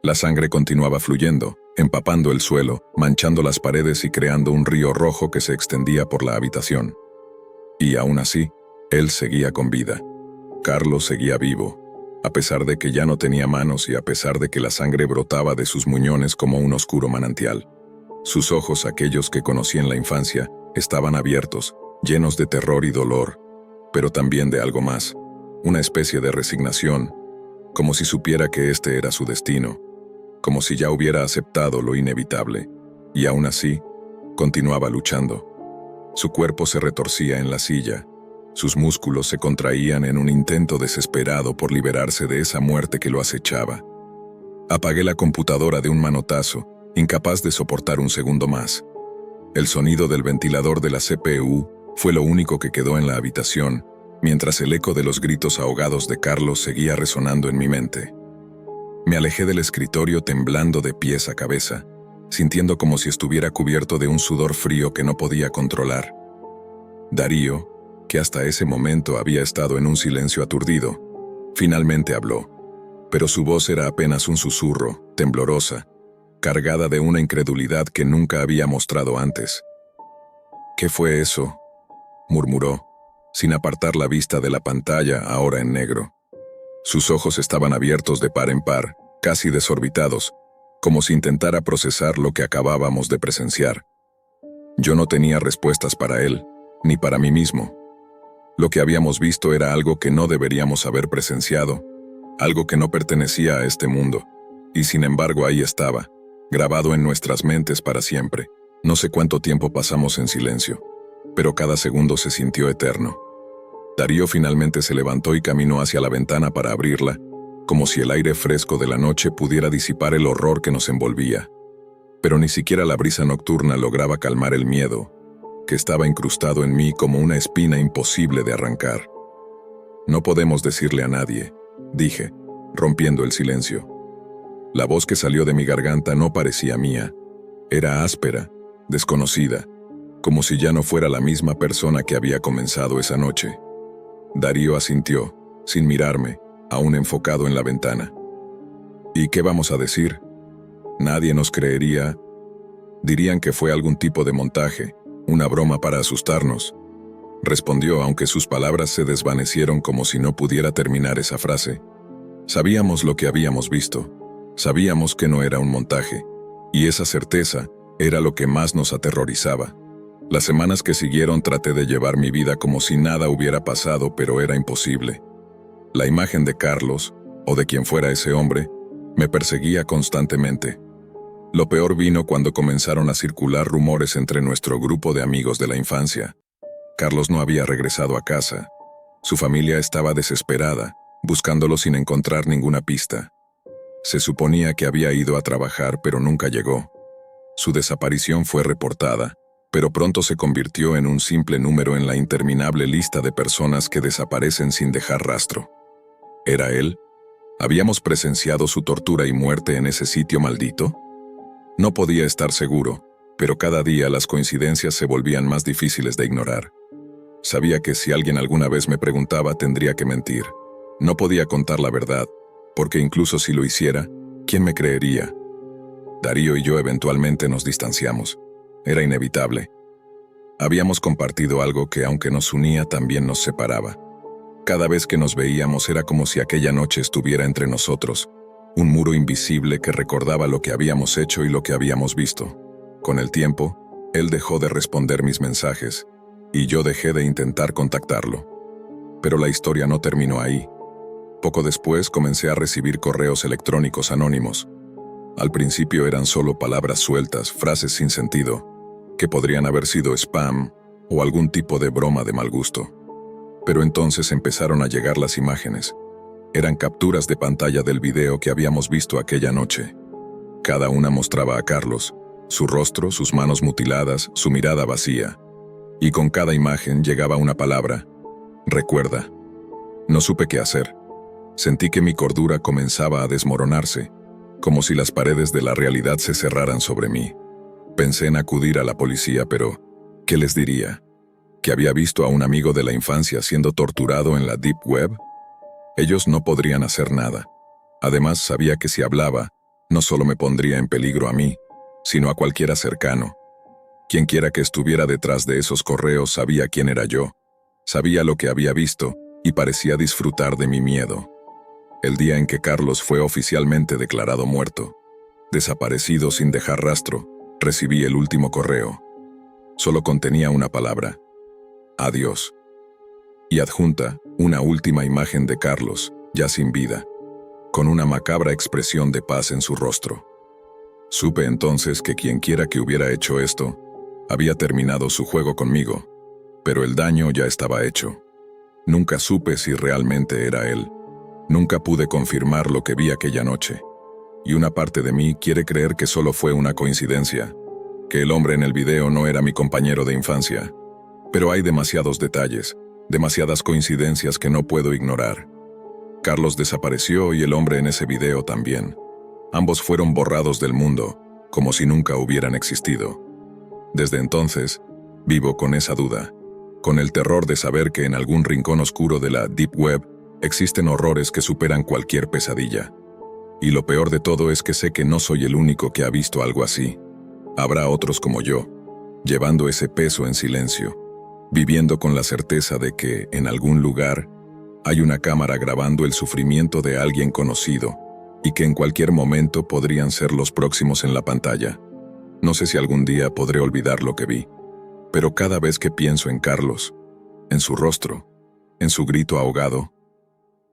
A: La sangre continuaba fluyendo, empapando el suelo, manchando las paredes y creando un río rojo que se extendía por la habitación. Y aún así, él seguía con vida. Carlos seguía vivo, a pesar de que ya no tenía manos y a pesar de que la sangre brotaba de sus muñones como un oscuro manantial. Sus ojos, aquellos que conocí en la infancia, estaban abiertos, llenos de terror y dolor, pero también de algo más, una especie de resignación, como si supiera que este era su destino, como si ya hubiera aceptado lo inevitable, y aún así, continuaba luchando. Su cuerpo se retorcía en la silla, sus músculos se contraían en un intento desesperado por liberarse de esa muerte que lo acechaba. Apagué la computadora de un manotazo, incapaz de soportar un segundo más. El sonido del ventilador de la CPU fue lo único que quedó en la habitación, mientras el eco de los gritos ahogados de Carlos seguía resonando en mi mente. Me alejé del escritorio temblando de pies a cabeza, sintiendo como si estuviera cubierto de un sudor frío que no podía controlar. Darío, que hasta ese momento había estado en un silencio aturdido, finalmente habló, pero su voz era apenas un susurro, temblorosa, cargada de una incredulidad que nunca había mostrado antes. «¿Qué fue eso?», murmuró, sin apartar la vista de la pantalla ahora en negro. Sus ojos estaban abiertos de par en par, casi desorbitados, como si intentara procesar lo que acabábamos de presenciar. Yo no tenía respuestas para él, ni para mí mismo. Lo que habíamos visto era algo que no deberíamos haber presenciado, algo que no pertenecía a este mundo, y sin embargo ahí estaba, grabado en nuestras mentes para siempre. No sé cuánto tiempo pasamos en silencio, pero cada segundo se sintió eterno. Darío finalmente se levantó y caminó hacia la ventana para abrirla, como si el aire fresco de la noche pudiera disipar el horror que nos envolvía. Pero ni siquiera la brisa nocturna lograba calmar el miedo, que estaba incrustado en mí como una espina imposible de arrancar. «No podemos decirle a nadie», dije, rompiendo el silencio. La voz que salió de mi garganta no parecía mía. Era áspera, desconocida, como si ya no fuera la misma persona que había comenzado esa noche. Darío asintió, sin mirarme, aún enfocado en la ventana. «¿Y qué vamos a decir? Nadie nos creería. Dirían que fue algún tipo de montaje, una broma para asustarnos», respondió, aunque sus palabras se desvanecieron como si no pudiera terminar esa frase. Sabíamos lo que habíamos visto, sabíamos que no era un montaje, y esa certeza era lo que más nos aterrorizaba. Las semanas que siguieron traté de llevar mi vida como si nada hubiera pasado, pero era imposible. La imagen de Carlos, o de quien fuera ese hombre, me perseguía constantemente. Lo peor vino cuando comenzaron a circular rumores entre nuestro grupo de amigos de la infancia. Carlos no había regresado a casa. Su familia estaba desesperada, buscándolo sin encontrar ninguna pista. Se suponía que había ido a trabajar, pero nunca llegó. Su desaparición fue reportada, pero pronto se convirtió en un simple número en la interminable lista de personas que desaparecen sin dejar rastro. ¿Era él? ¿Habíamos presenciado su tortura y muerte en ese sitio maldito? No podía estar seguro, pero cada día las coincidencias se volvían más difíciles de ignorar. Sabía que si alguien alguna vez me preguntaba, tendría que mentir. No podía contar la verdad, porque incluso si lo hiciera, ¿quién me creería? Darío y yo eventualmente nos distanciamos. Era inevitable. Habíamos compartido algo que, aunque nos unía, también nos separaba. Cada vez que nos veíamos era como si aquella noche estuviera entre nosotros, un muro invisible que recordaba lo que habíamos hecho y lo que habíamos visto. Con el tiempo, él dejó de responder mis mensajes, y yo dejé de intentar contactarlo. Pero la historia no terminó ahí. Poco después comencé a recibir correos electrónicos anónimos. Al principio eran solo palabras sueltas, frases sin sentido, que podrían haber sido spam o algún tipo de broma de mal gusto. Pero entonces empezaron a llegar las imágenes. Eran capturas de pantalla del video que habíamos visto aquella noche. Cada una mostraba a Carlos, su rostro, sus manos mutiladas, su mirada vacía. Y con cada imagen llegaba una palabra: recuerda. No supe qué hacer. Sentí que mi cordura comenzaba a desmoronarse, como si las paredes de la realidad se cerraran sobre mí. Pensé en acudir a la policía, pero ¿qué les diría? ¿Que había visto a un amigo de la infancia siendo torturado en la Deep Web? Ellos no podrían hacer nada. Además, sabía que si hablaba, no solo me pondría en peligro a mí, sino a cualquiera cercano. Quienquiera que estuviera detrás de esos correos sabía quién era yo, sabía lo que había visto y parecía disfrutar de mi miedo. El día en que Carlos fue oficialmente declarado muerto, desaparecido sin dejar rastro, recibí el último correo. Solo contenía una palabra: adiós. Y adjunta, una última imagen de Carlos, ya sin vida. con una macabra expresión de paz en su rostro. Supe entonces que quienquiera que hubiera hecho esto, había terminado su juego conmigo, pero el daño ya estaba hecho. Nunca supe si realmente era él. Nunca pude confirmar lo que vi aquella noche. Y una parte de mí quiere creer que solo fue una coincidencia, que el hombre en el video no era mi compañero de infancia. Pero hay demasiados detalles, demasiadas coincidencias que no puedo ignorar. Carlos desapareció y el hombre en ese video también. Ambos fueron borrados del mundo, como si nunca hubieran existido. Desde entonces, vivo con esa duda, con el terror de saber que en algún rincón oscuro de la Deep Web existen horrores que superan cualquier pesadilla. Y lo peor de todo es que sé que no soy el único que ha visto algo así. Habrá otros como yo, llevando ese peso en silencio, viviendo con la certeza de que, en algún lugar, hay una cámara grabando el sufrimiento de alguien conocido, y que en cualquier momento podrían ser los próximos en la pantalla. No sé si algún día podré olvidar lo que vi, pero cada vez que pienso en Carlos, en su rostro, en su grito ahogado,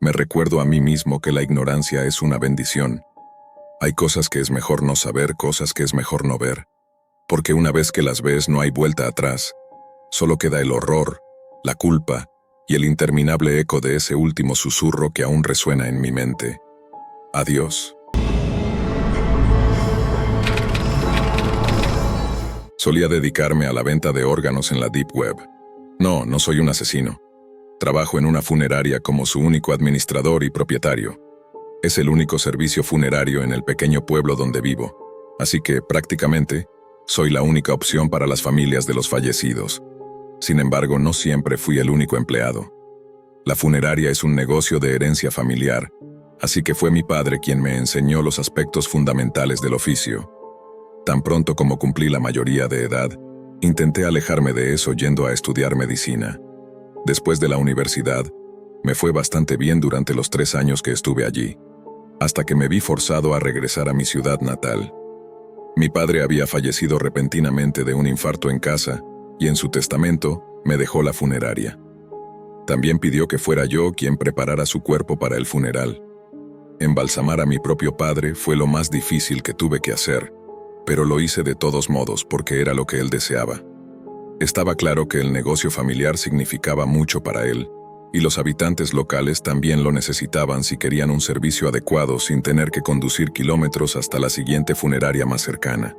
A: me recuerdo a mí mismo que la ignorancia es una bendición. Hay cosas que es mejor no saber, cosas que es mejor no ver, porque una vez que las ves no hay vuelta atrás. Solo queda el horror, la culpa y el interminable eco de ese último susurro que aún resuena en mi mente. Adiós. Solía dedicarme a la venta de órganos en la Deep Web. No soy un asesino. Trabajo en una funeraria como su único administrador y propietario. Es el único servicio funerario en el pequeño pueblo donde vivo, así que, prácticamente, soy la única opción para las familias de los fallecidos. Sin embargo, no siempre fui el único empleado. La funeraria es un negocio de herencia familiar, así que fue mi padre quien me enseñó los aspectos fundamentales del oficio. Tan pronto como cumplí la mayoría de edad, intenté alejarme de eso yendo a estudiar medicina. Después de la universidad, me fue bastante bien durante los 3 años que estuve allí, hasta que me vi forzado a regresar a mi ciudad natal. Mi padre había fallecido repentinamente de un infarto en casa, y en su testamento me dejó la funeraria. También pidió que fuera yo quien preparara su cuerpo para el funeral. Embalsamar a mi propio padre fue lo más difícil que tuve que hacer, pero lo hice de todos modos porque era lo que él deseaba. Estaba claro que el negocio familiar significaba mucho para él, y los habitantes locales también lo necesitaban si querían un servicio adecuado sin tener que conducir kilómetros hasta la siguiente funeraria más cercana.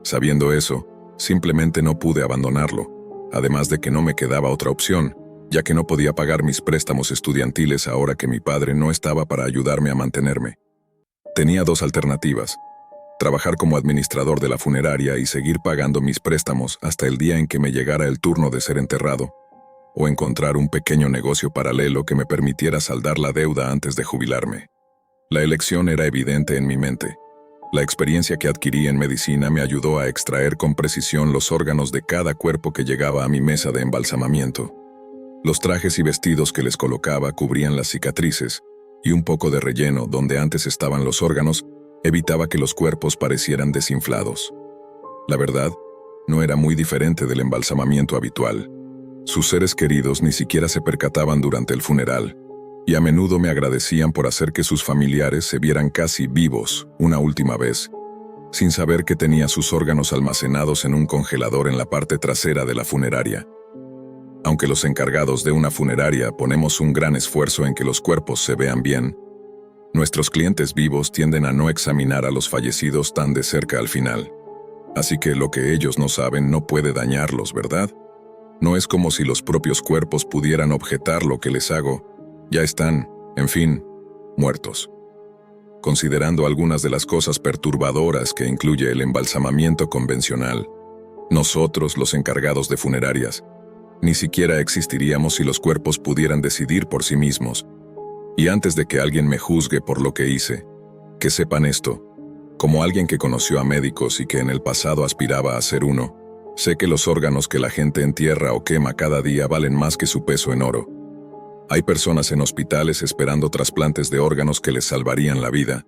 A: Sabiendo eso, simplemente no pude abandonarlo, además de que no me quedaba otra opción, ya que no podía pagar mis préstamos estudiantiles ahora que mi padre no estaba para ayudarme a mantenerme. Tenía 2 alternativas: trabajar como administrador de la funeraria y seguir pagando mis préstamos hasta el día en que me llegara el turno de ser enterrado, o encontrar un pequeño negocio paralelo que me permitiera saldar la deuda antes de jubilarme. La elección era evidente en mi mente. La experiencia que adquirí en medicina me ayudó a extraer con precisión los órganos de cada cuerpo que llegaba a mi mesa de embalsamamiento. Los trajes y vestidos que les colocaba cubrían las cicatrices, y un poco de relleno donde antes estaban los órganos evitaba que los cuerpos parecieran desinflados. La verdad, no era muy diferente del embalsamamiento habitual. Sus seres queridos ni siquiera se percataban durante el funeral, y a menudo me agradecían por hacer que sus familiares se vieran casi vivos una última vez, sin saber que tenía sus órganos almacenados en un congelador en la parte trasera de la funeraria. Aunque los encargados de una funeraria ponemos un gran esfuerzo en que los cuerpos se vean bien, nuestros clientes vivos tienden a no examinar a los fallecidos tan de cerca al final. Así que lo que ellos no saben no puede dañarlos, ¿verdad? No es como si los propios cuerpos pudieran objetar lo que les hago. Ya están, en fin, muertos. Considerando algunas de las cosas perturbadoras que incluye el embalsamamiento convencional, nosotros, los encargados de funerarias, ni siquiera existiríamos si los cuerpos pudieran decidir por sí mismos. Y antes de que alguien me juzgue por lo que hice, que sepan esto: como alguien que conoció a médicos y que en el pasado aspiraba a ser uno, sé que los órganos que la gente entierra o quema cada día valen más que su peso en oro. Hay personas en hospitales esperando trasplantes de órganos que les salvarían la vida,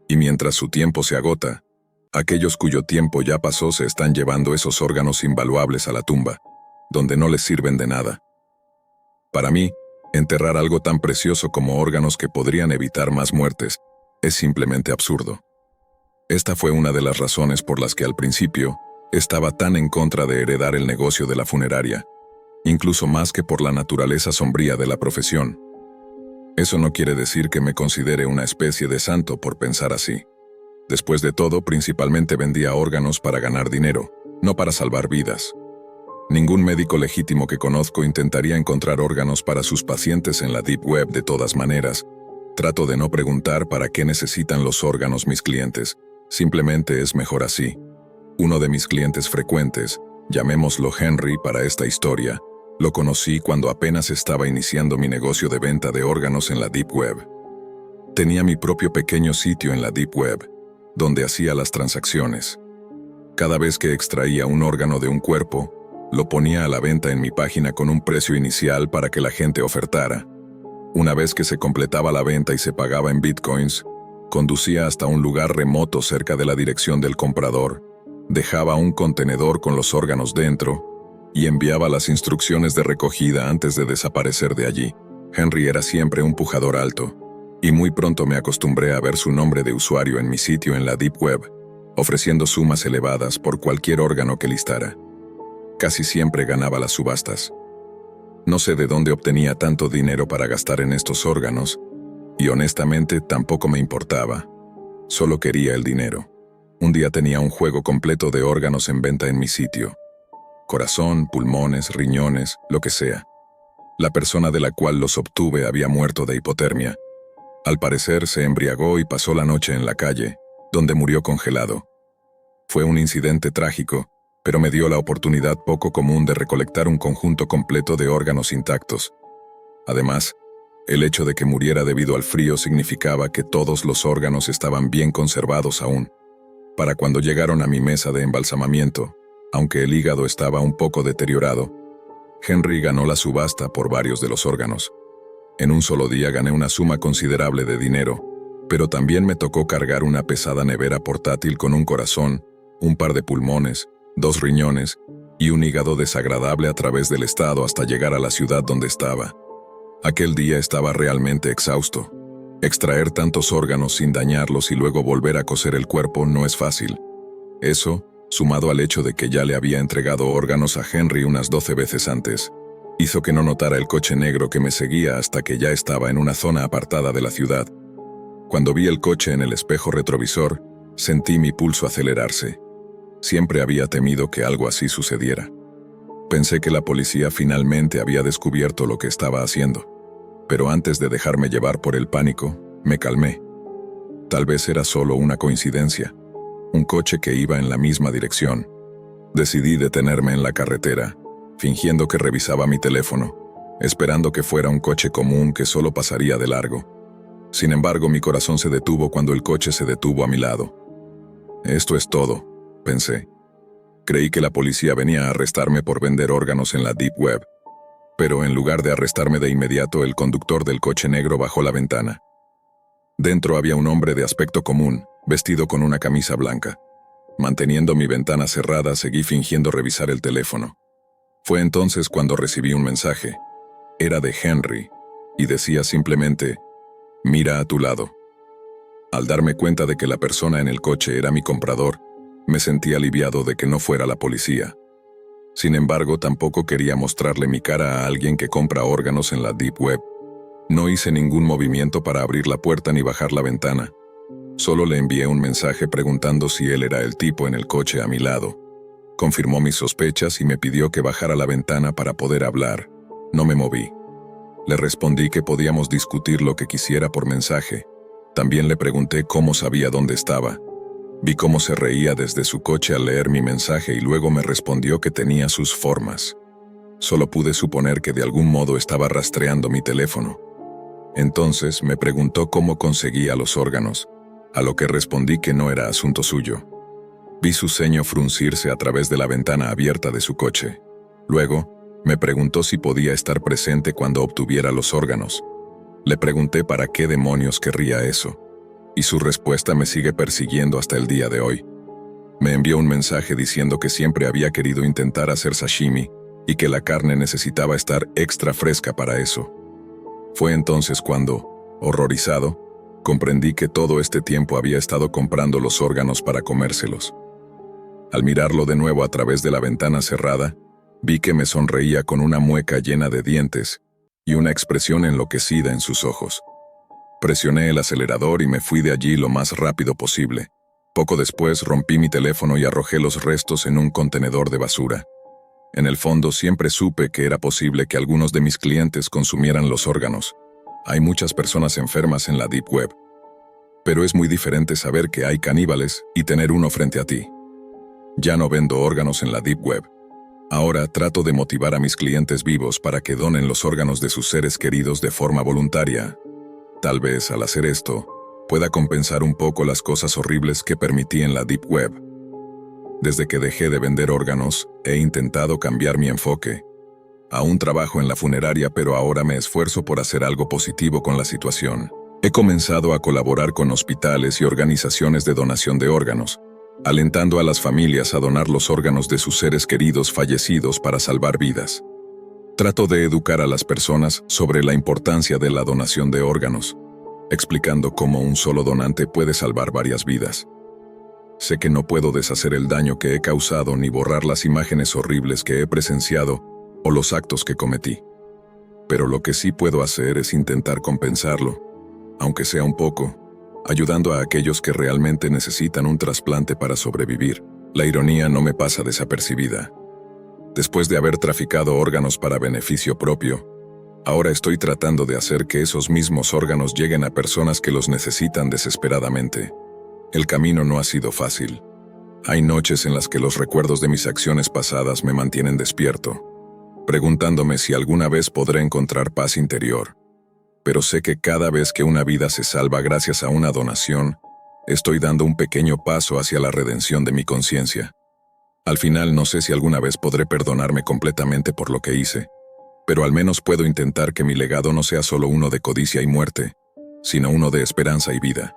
A: y mientras su tiempo se agota, aquellos cuyo tiempo ya pasó se están llevando esos órganos invaluables a la tumba, donde no les sirven de nada. Para mí, enterrar algo tan precioso como órganos que podrían evitar más muertes Es simplemente absurdo. Esta fue una de las razones por las que al principio estaba tan en contra de heredar el negocio de la funeraria, incluso más que por la naturaleza sombría de la profesión. Eso no quiere decir que me considere una especie de santo por pensar así. Después de todo, principalmente vendía órganos para ganar dinero, no para salvar vidas. Ningún médico legítimo que conozco intentaría encontrar órganos para sus pacientes en la Deep Web de todas maneras. Trato de no preguntar para qué necesitan los órganos mis clientes, simplemente es mejor así. Uno de mis clientes frecuentes, llamémoslo Henry para esta historia, lo conocí cuando apenas estaba iniciando mi negocio de venta de órganos en la Deep Web. Tenía mi propio pequeño sitio en la Deep Web, donde hacía las transacciones. Cada vez que extraía un órgano de un cuerpo, lo ponía a la venta en mi página con un precio inicial para que la gente ofertara. Una vez que se completaba la venta y se pagaba en bitcoins, conducía hasta un lugar remoto cerca de la dirección del comprador, dejaba un contenedor con los órganos dentro y enviaba las instrucciones de recogida antes de desaparecer de allí. Henry era siempre un pujador alto, y muy pronto me acostumbré a ver su nombre de usuario en mi sitio en la Deep Web, ofreciendo sumas elevadas por cualquier órgano que listara. Casi siempre ganaba las subastas. No sé de dónde obtenía tanto dinero para gastar en estos órganos, y honestamente tampoco me importaba. Solo quería el dinero. Un día tenía un juego completo de órganos en venta en mi sitio. Corazón, pulmones, riñones, lo que sea. La persona de la cual los obtuve había muerto de hipotermia. Al parecer se embriagó y pasó la noche en la calle, donde murió congelado. Fue un incidente trágico, pero me dio la oportunidad poco común de recolectar un conjunto completo de órganos intactos. Además, el hecho de que muriera debido al frío significaba que todos los órganos estaban bien conservados aún. Para cuando llegaron a mi mesa de embalsamamiento, aunque el hígado estaba un poco deteriorado, Henry ganó la subasta por varios de los órganos. En un solo día gané una suma considerable de dinero, pero también me tocó cargar una pesada nevera portátil con un corazón, un par de pulmones, 2 riñones y un hígado desagradable a través del estado hasta llegar a la ciudad donde estaba. Aquel día estaba realmente exhausto. Extraer tantos órganos sin dañarlos y luego volver a coser el cuerpo no es fácil. Eso, sumado al hecho de que ya le había entregado órganos a Henry unas 12 veces antes, hizo que no notara el coche negro que me seguía hasta que ya estaba en una zona apartada de la ciudad. Cuando vi el coche en el espejo retrovisor, sentí mi pulso acelerarse. Siempre había temido que algo así sucediera. Pensé que la policía finalmente había descubierto lo que estaba haciendo, pero antes de dejarme llevar por el pánico, me calmé. Tal vez era solo una coincidencia, un coche que iba en la misma dirección. Decidí detenerme en la carretera, fingiendo que revisaba mi teléfono, esperando que fuera un coche común que solo pasaría de largo. Sin embargo, mi corazón se detuvo cuando el coche se detuvo a mi lado. Esto es todo, pensé. Creí que la policía venía a arrestarme por vender órganos en la Deep Web, pero en lugar de arrestarme de inmediato, el conductor del coche negro bajó la ventana. Dentro había un hombre de aspecto común, vestido con una camisa blanca. Manteniendo mi ventana cerrada, seguí fingiendo revisar el teléfono. Fue entonces cuando recibí un mensaje. Era de Henry, y decía simplemente, «Mira a tu lado». Al darme cuenta de que la persona en el coche era mi comprador, me sentí aliviado de que no fuera la policía. Sin embargo, tampoco quería mostrarle mi cara a alguien que compra órganos en la Deep Web. No hice ningún movimiento para abrir la puerta ni bajar la ventana. Solo le envié un mensaje preguntando si él era el tipo en el coche a mi lado. Confirmó mis sospechas y me pidió que bajara la ventana para poder hablar. No me moví. Le respondí que podíamos discutir lo que quisiera por mensaje. También le pregunté cómo sabía dónde estaba. Vi cómo se reía desde su coche al leer mi mensaje y luego me respondió que tenía sus formas. Solo pude suponer que de algún modo estaba rastreando mi teléfono. Entonces me preguntó cómo conseguía los órganos, a lo que respondí que no era asunto suyo. Vi su ceño fruncirse a través de la ventana abierta de su coche. Luego, me preguntó si podía estar presente cuando obtuviera los órganos. Le pregunté para qué demonios querría eso, y su respuesta me sigue persiguiendo hasta el día de hoy. Me envió un mensaje diciendo que siempre había querido intentar hacer sashimi y que la carne necesitaba estar extra fresca para eso. Fue entonces cuando, horrorizado, comprendí que todo este tiempo había estado comprando los órganos para comérselos. Al mirarlo de nuevo a través de la ventana cerrada, vi que me sonreía con una mueca llena de dientes y una expresión enloquecida en sus ojos. Presioné el acelerador y me fui de allí lo más rápido posible. Poco después rompí mi teléfono y arrojé los restos en un contenedor de basura. En el fondo siempre supe que era posible que algunos de mis clientes consumieran los órganos. Hay muchas personas enfermas en la Deep Web. Pero es muy diferente saber que hay caníbales y tener uno frente a ti. Ya no vendo órganos en la Deep Web. Ahora trato de motivar a mis clientes vivos para que donen los órganos de sus seres queridos de forma voluntaria. Tal vez, al hacer esto, pueda compensar un poco las cosas horribles que permití en la Deep Web. Desde que dejé de vender órganos, he intentado cambiar mi enfoque. Aún trabajo en la funeraria, pero ahora me esfuerzo por hacer algo positivo con la situación. He comenzado a colaborar con hospitales y organizaciones de donación de órganos, alentando a las familias a donar los órganos de sus seres queridos fallecidos para salvar vidas. Trato de educar a las personas sobre la importancia de la donación de órganos, explicando cómo un solo donante puede salvar varias vidas. Sé que no puedo deshacer el daño que he causado ni borrar las imágenes horribles que he presenciado o los actos que cometí. Pero lo que sí puedo hacer es intentar compensarlo, aunque sea un poco, ayudando a aquellos que realmente necesitan un trasplante para sobrevivir. La ironía no me pasa desapercibida. Después de haber traficado órganos para beneficio propio, ahora estoy tratando de hacer que esos mismos órganos lleguen a personas que los necesitan desesperadamente. El camino no ha sido fácil. Hay noches en las que los recuerdos de mis acciones pasadas me mantienen despierto, preguntándome si alguna vez podré encontrar paz interior. Pero sé que cada vez que una vida se salva gracias a una donación, estoy dando un pequeño paso hacia la redención de mi conciencia. Al final no sé si alguna vez podré perdonarme completamente por lo que hice, pero al menos puedo intentar que mi legado no sea solo uno de codicia y muerte, sino uno de esperanza y vida.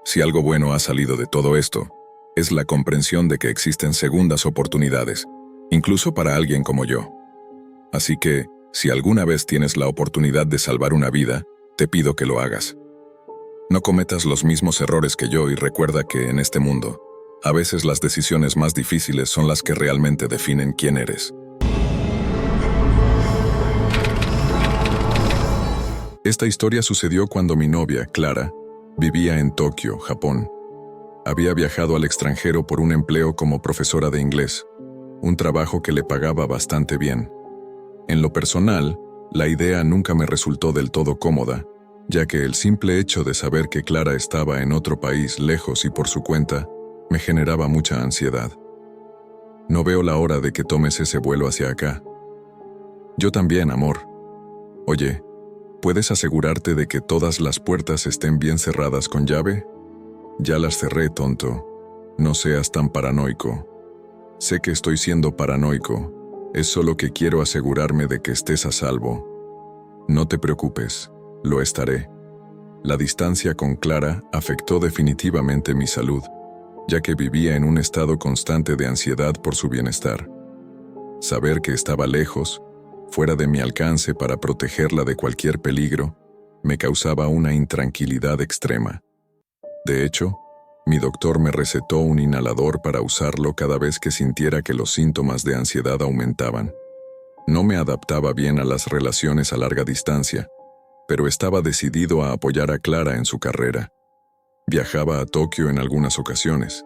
A: Si algo bueno ha salido de todo esto, es la comprensión de que existen segundas oportunidades, incluso para alguien como yo. Así que, si alguna vez tienes la oportunidad de salvar una vida, te pido que lo hagas. No cometas los mismos errores que yo y recuerda que en este mundo, a veces las decisiones más difíciles son las que realmente definen quién eres. Esta historia sucedió cuando mi novia, Clara, vivía en Tokio, Japón. Había viajado al extranjero por un empleo como profesora de inglés, un trabajo que le pagaba bastante bien. En lo personal, la idea nunca me resultó del todo cómoda, ya que el simple hecho de saber que Clara estaba en otro país lejos y por su cuenta, me generaba mucha ansiedad. No veo la hora de que tomes ese vuelo hacia acá. Yo también, amor. Oye, ¿puedes asegurarte de que todas las puertas estén bien cerradas con llave? Ya las cerré, tonto. No seas tan paranoico. Sé que estoy siendo paranoico. Es solo que quiero asegurarme de que estés a salvo. No te preocupes, lo estaré. La distancia con Clara afectó definitivamente mi salud, ya que vivía en un estado constante de ansiedad por su bienestar. Saber que estaba lejos, fuera de mi alcance para protegerla de cualquier peligro, me causaba una intranquilidad extrema. De hecho, mi doctor me recetó un inhalador para usarlo cada vez que sintiera que los síntomas de ansiedad aumentaban. No me adaptaba bien a las relaciones a larga distancia, pero estaba decidido a apoyar a Clara en su carrera. Viajaba a Tokio en algunas ocasiones,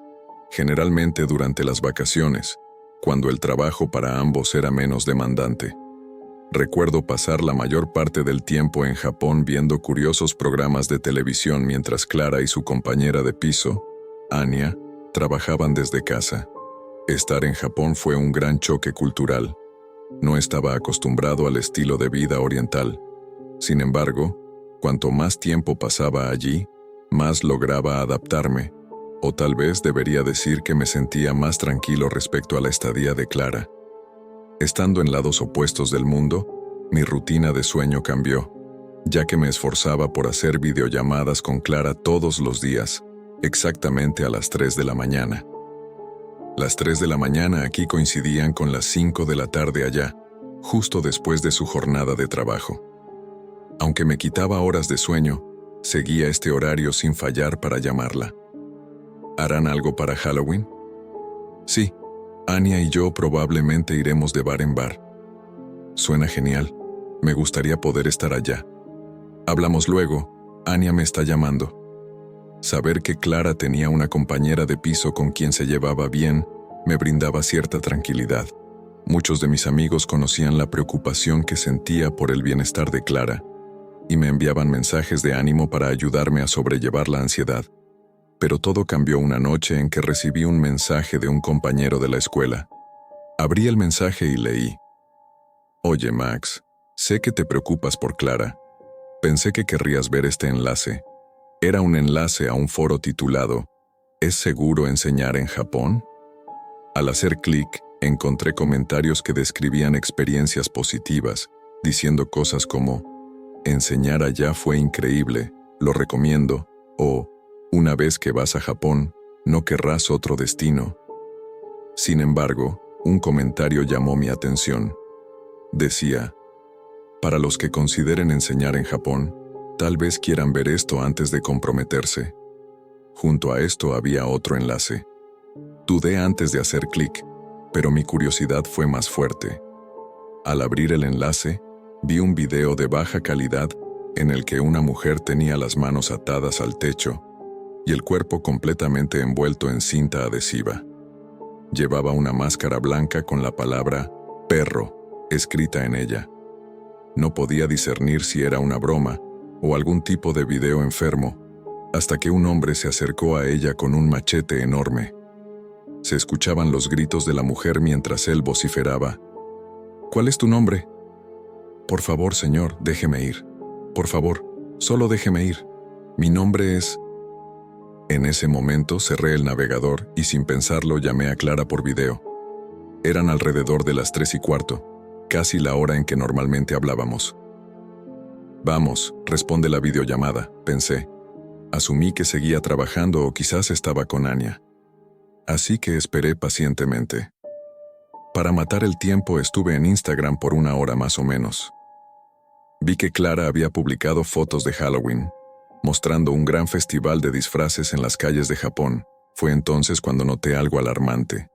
A: generalmente durante las vacaciones, cuando el trabajo para ambos era menos demandante. Recuerdo pasar la mayor parte del tiempo en Japón viendo curiosos programas de televisión mientras Clara y su compañera de piso, Anya, trabajaban desde casa. Estar en Japón fue un gran choque cultural. No estaba acostumbrado al estilo de vida oriental. Sin embargo, cuanto más tiempo pasaba allí, más lograba adaptarme, o tal vez debería decir que me sentía más tranquilo respecto a la estadía de Clara. Estando en lados opuestos del mundo, mi rutina de sueño cambió, ya que me esforzaba por hacer videollamadas con Clara todos los días, exactamente a las 3 de la mañana. Las 3 de la mañana aquí coincidían con las 5 de la tarde allá, justo después de su jornada de trabajo. Aunque me quitaba horas de sueño, Seguía este horario sin fallar para llamarla. ¿Harán algo para Halloween? Sí, Anya y yo probablemente iremos de bar en bar. Suena genial. Me gustaría poder estar allá. Hablamos luego. Anya me está llamando. Saber que Clara tenía una compañera de piso con quien se llevaba bien me brindaba cierta tranquilidad. Muchos de mis amigos conocían la preocupación que sentía por el bienestar de Clara y me enviaban mensajes de ánimo para ayudarme a sobrellevar la ansiedad. Pero todo cambió una noche en que recibí un mensaje de un compañero de la escuela. Abrí el mensaje y leí: Oye, Max, sé que te preocupas por Clara. Pensé que querrías ver este enlace. Era un enlace a un foro titulado ¿Es seguro enseñar en Japón? Al hacer clic, encontré comentarios que describían experiencias positivas, diciendo cosas como enseñar allá fue increíble, lo recomiendo, o una vez que vas a Japón, no querrás otro destino. Sin embargo, un comentario llamó mi atención. Decía: para los que consideren enseñar en Japón, tal vez quieran ver esto antes de comprometerse. Junto a esto había otro enlace. Dudé antes de hacer clic, pero mi curiosidad fue más fuerte. Al abrir el enlace, vi un video de baja calidad en el que una mujer tenía las manos atadas al techo y el cuerpo completamente envuelto en cinta adhesiva. Llevaba una máscara blanca con la palabra perro escrita en ella. No podía discernir si era una broma o algún tipo de video enfermo, hasta que un hombre se acercó a ella con un machete enorme. Se escuchaban los gritos de la mujer mientras él vociferaba: ¿Cuál es tu nombre? Por favor, señor, déjeme ir. Por favor, solo déjeme ir. Mi nombre es... En ese momento cerré el navegador y sin pensarlo llamé a Clara por video. Eran alrededor de las 3:15, casi la hora en que normalmente hablábamos. Vamos, responde la videollamada, pensé. Asumí que seguía trabajando o quizás estaba con Anya. Así que esperé pacientemente. Para matar el tiempo estuve en Instagram por 1 hora más o menos. Vi que Clara había publicado fotos de Halloween, mostrando un gran festival de disfraces en las calles de Japón. Fue entonces cuando noté algo alarmante.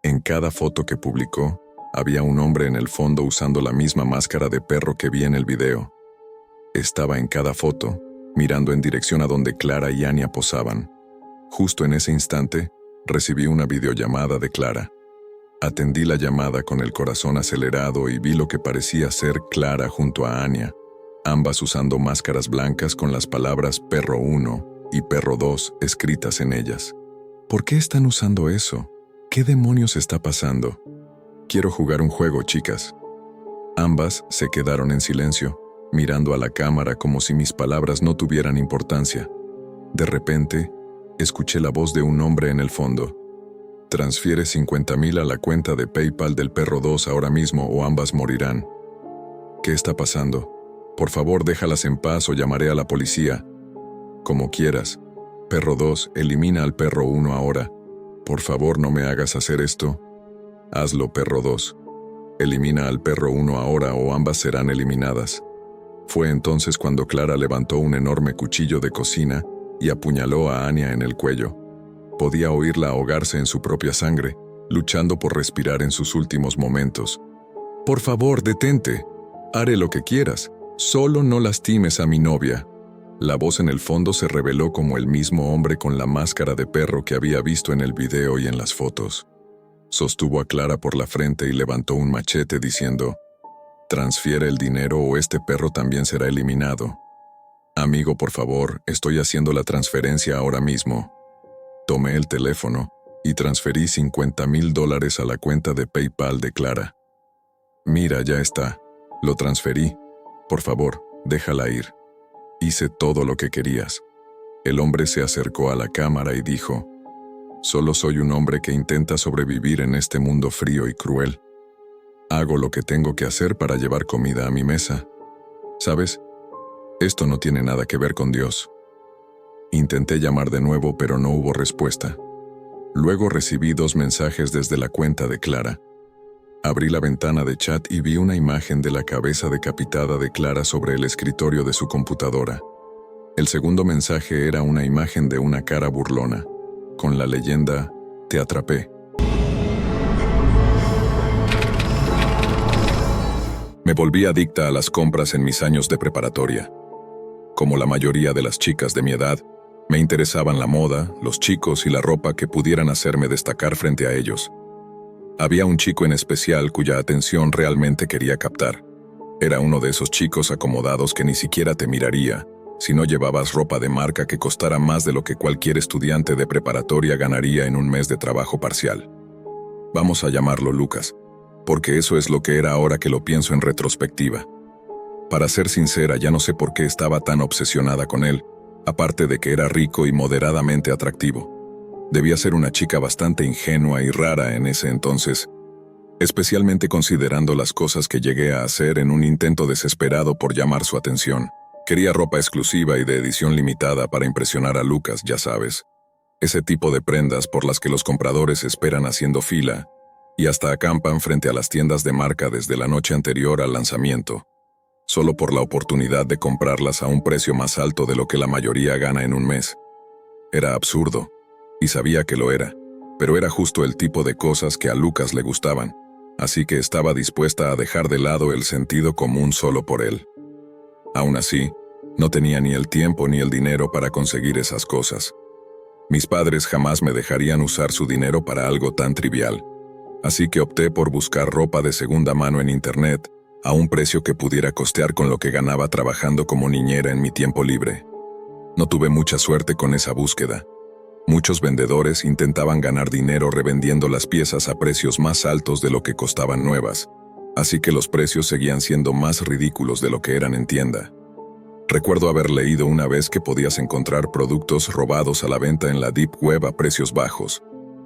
A: En cada foto que publicó, había un hombre en el fondo usando la misma máscara de perro que vi en el video. Estaba en cada foto, mirando en dirección a donde Clara y Anya posaban. Justo en ese instante, recibí una videollamada de Clara. Atendí la llamada con el corazón acelerado y vi lo que parecía ser Clara junto a Anya, ambas usando máscaras blancas con las palabras Perro 1 y Perro 2 escritas en ellas. ¿Por qué están usando eso? ¿Qué demonios está pasando? Quiero jugar un juego, chicas. Ambas se quedaron en silencio, mirando a la cámara como si mis palabras no tuvieran importancia. De repente, escuché la voz de un hombre en el fondo. Transfiere 50,000 a la cuenta de PayPal del Perro 2 ahora mismo o ambas morirán. ¿Qué está pasando? Por favor, déjalas en paz o llamaré a la policía. Como quieras. Perro 2, elimina al Perro 1 ahora. Por favor, no me hagas hacer esto. Hazlo, Perro 2. Elimina al Perro 1 ahora o ambas serán eliminadas. Fue entonces cuando Clara levantó un enorme cuchillo de cocina y apuñaló a Anya en el cuello. Podía oírla ahogarse en su propia sangre, luchando por respirar en sus últimos momentos. Por favor, detente. Haré lo que quieras. Solo no lastimes a mi novia. La voz en el fondo se reveló como el mismo hombre con la máscara de perro que había visto en el video y en las fotos. Sostuvo a Clara por la frente y levantó un machete diciendo: transfiere el dinero o este perro también será eliminado. Amigo, por favor, estoy haciendo la transferencia ahora mismo. Tomé el teléfono y transferí $50,000 a la cuenta de PayPal de Clara. Mira, ya está. Lo transferí. Por favor, déjala ir. Hice todo lo que querías. El hombre se acercó a la cámara y dijo: solo soy un hombre que intenta sobrevivir en este mundo frío y cruel. Hago lo que tengo que hacer para llevar comida a mi mesa. ¿Sabes? Esto no tiene nada que ver con Dios. Intenté llamar de nuevo, pero no hubo respuesta. Luego recibí 2 mensajes desde la cuenta de Clara. Abrí la ventana de chat y vi una imagen de la cabeza decapitada de Clara sobre el escritorio de su computadora. El segundo mensaje era una imagen de una cara burlona, con la leyenda "Te atrapé". Me volví adicta a las compras en mis años de preparatoria. Como la mayoría de las chicas de mi edad, me interesaban la moda, los chicos y la ropa que pudieran hacerme destacar frente a ellos. Había un chico en especial cuya atención realmente quería captar. Era uno de esos chicos acomodados que ni siquiera te miraría si no llevabas ropa de marca que costara más de lo que cualquier estudiante de preparatoria ganaría en un mes de trabajo parcial. Vamos a llamarlo Lucas, porque eso es lo que era ahora que lo pienso en retrospectiva. Para ser sincera, ya no sé por qué estaba tan obsesionada con él, aparte de que era rico y moderadamente atractivo. Debía ser una chica bastante ingenua y rara en ese entonces, especialmente considerando las cosas que llegué a hacer en un intento desesperado por llamar su atención. Quería ropa exclusiva y de edición limitada para impresionar a Lucas, ya sabes. Ese tipo de prendas por las que los compradores esperan haciendo fila y hasta acampan frente a las tiendas de marca desde la noche anterior al lanzamiento, solo por la oportunidad de comprarlas a un precio más alto de lo que la mayoría gana en un mes. Era absurdo, y sabía que lo era, pero era justo el tipo de cosas que a Lucas le gustaban, así que estaba dispuesta a dejar de lado el sentido común solo por él. Aún así, no tenía ni el tiempo ni el dinero para conseguir esas cosas. Mis padres jamás me dejarían usar su dinero para algo tan trivial, así que opté por buscar ropa de segunda mano en internet, a un precio que pudiera costear con lo que ganaba trabajando como niñera en mi tiempo libre. No tuve mucha suerte con esa búsqueda. Muchos vendedores intentaban ganar dinero revendiendo las piezas a precios más altos de lo que costaban nuevas, así que los precios seguían siendo más ridículos de lo que eran en tienda. Recuerdo haber leído una vez que podías encontrar productos robados a la venta en la Deep Web a precios bajos,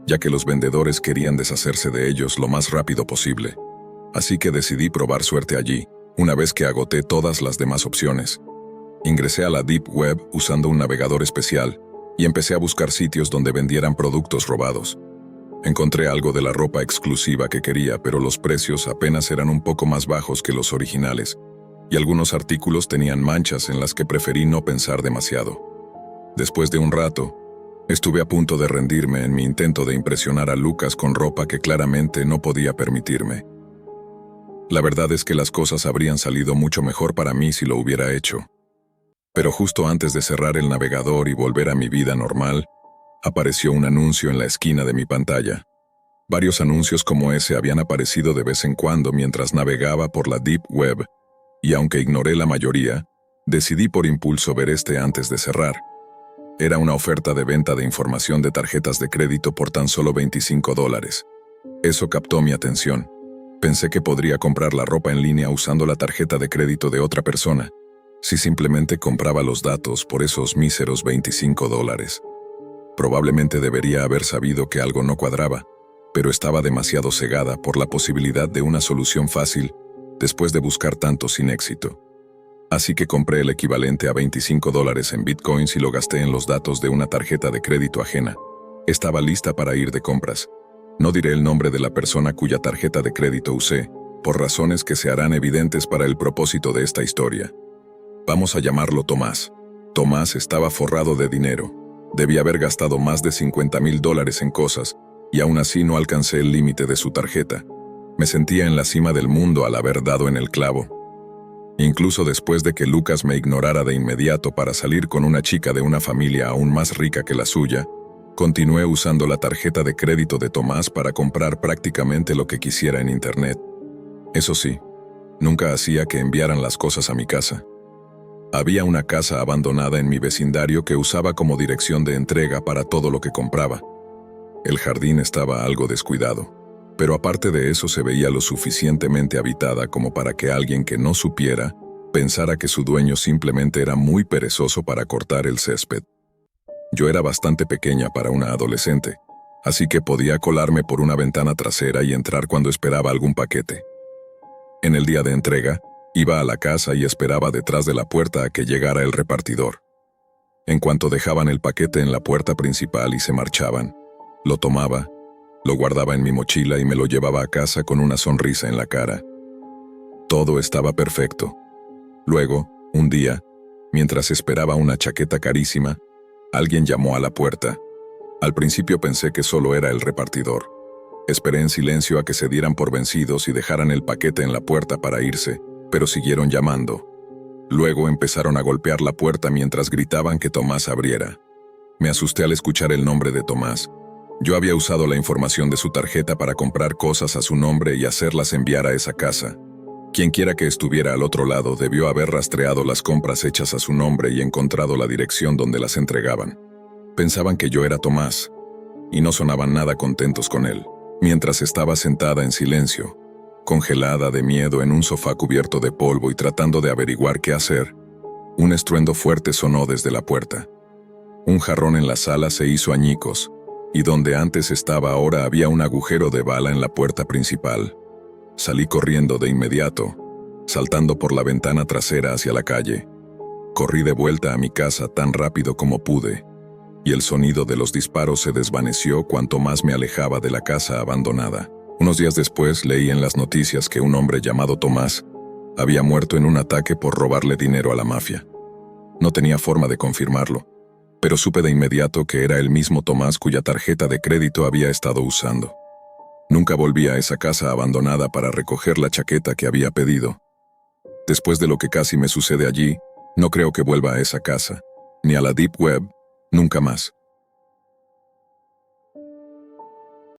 A: ya que los vendedores querían deshacerse de ellos lo más rápido posible. Así que decidí probar suerte allí, una vez que agoté todas las demás opciones. Ingresé a la Deep Web usando un navegador especial y empecé a buscar sitios donde vendieran productos robados. Encontré algo de la ropa exclusiva que quería, pero los precios apenas eran un poco más bajos que los originales, y algunos artículos tenían manchas en las que preferí no pensar demasiado. Después de un rato, estuve a punto de rendirme en mi intento de impresionar a Lucas con ropa que claramente no podía permitirme. La verdad es que las cosas habrían salido mucho mejor para mí si lo hubiera hecho. Pero justo antes de cerrar el navegador y volver a mi vida normal, apareció un anuncio en la esquina de mi pantalla. Varios anuncios como ese habían aparecido de vez en cuando mientras navegaba por la Deep Web, y aunque ignoré la mayoría, decidí por impulso ver este antes de cerrar. Era una oferta de venta de información de tarjetas de crédito por tan solo $25. Eso captó mi atención. Pensé que podría comprar la ropa en línea usando la tarjeta de crédito de otra persona, si simplemente compraba los datos por esos míseros $25. Probablemente debería haber sabido que algo no cuadraba, pero estaba demasiado cegada por la posibilidad de una solución fácil después de buscar tanto sin éxito. Así que compré el equivalente a $25 en bitcoins y lo gasté en los datos de una tarjeta de crédito ajena. Estaba lista para ir de compras. No diré el nombre de la persona cuya tarjeta de crédito usé, por razones que se harán evidentes para el propósito de esta historia. Vamos a llamarlo Tomás. Tomás estaba forrado de dinero. Debía haber gastado más de $50,000 en cosas, y aún así no alcancé el límite de su tarjeta. Me sentía en la cima del mundo al haber dado en el clavo. Incluso después de que Lucas me ignorara de inmediato para salir con una chica de una familia aún más rica que la suya, continué usando la tarjeta de crédito de Tomás para comprar prácticamente lo que quisiera en internet. Eso sí, nunca hacía que enviaran las cosas a mi casa. Había una casa abandonada en mi vecindario que usaba como dirección de entrega para todo lo que compraba. El jardín estaba algo descuidado, pero aparte de eso se veía lo suficientemente habitada como para que alguien que no supiera pensara que su dueño simplemente era muy perezoso para cortar el césped. Yo era bastante pequeña para una adolescente, así que podía colarme por una ventana trasera y entrar cuando esperaba algún paquete. En el día de entrega, iba a la casa y esperaba detrás de la puerta a que llegara el repartidor. En cuanto dejaban el paquete en la puerta principal y se marchaban, lo tomaba, lo guardaba en mi mochila y me lo llevaba a casa con una sonrisa en la cara. Todo estaba perfecto. Luego, un día, Mientras esperaba una chaqueta carísima, alguien llamó a la puerta. Al principio pensé que solo era el repartidor. Esperé en silencio a que se dieran por vencidos y dejaran el paquete en la puerta para irse, pero siguieron llamando. Luego empezaron a golpear la puerta mientras gritaban que Tomás abriera. Me asusté al escuchar el nombre de Tomás. Yo había usado la información de su tarjeta para comprar cosas a su nombre y hacerlas enviar a esa casa. Quienquiera que estuviera al otro lado debió haber rastreado las compras hechas a su nombre y encontrado la dirección donde las entregaban. Pensaban que yo era Tomás, y no sonaban nada contentos con él. Mientras estaba sentada en silencio, congelada de miedo en un sofá cubierto de polvo y tratando de averiguar qué hacer, un estruendo fuerte sonó desde la puerta. Un jarrón en la sala se hizo añicos, y donde antes estaba ahora había un agujero de bala en la puerta principal. Salí corriendo de inmediato, saltando por la ventana trasera hacia la calle. Corrí de vuelta a mi casa tan rápido como pude, y el sonido de los disparos se desvaneció cuanto más me alejaba de la casa abandonada. Unos días después leí en las noticias que un hombre llamado Tomás había muerto en un ataque por robarle dinero a la mafia. No tenía forma de confirmarlo, pero supe de inmediato que era el mismo Tomás cuya tarjeta de crédito había estado usando. Nunca volví a esa casa abandonada para recoger la chaqueta que había pedido. Después de lo que casi me sucede allí, no creo que vuelva a esa casa, ni a la Deep Web, nunca más.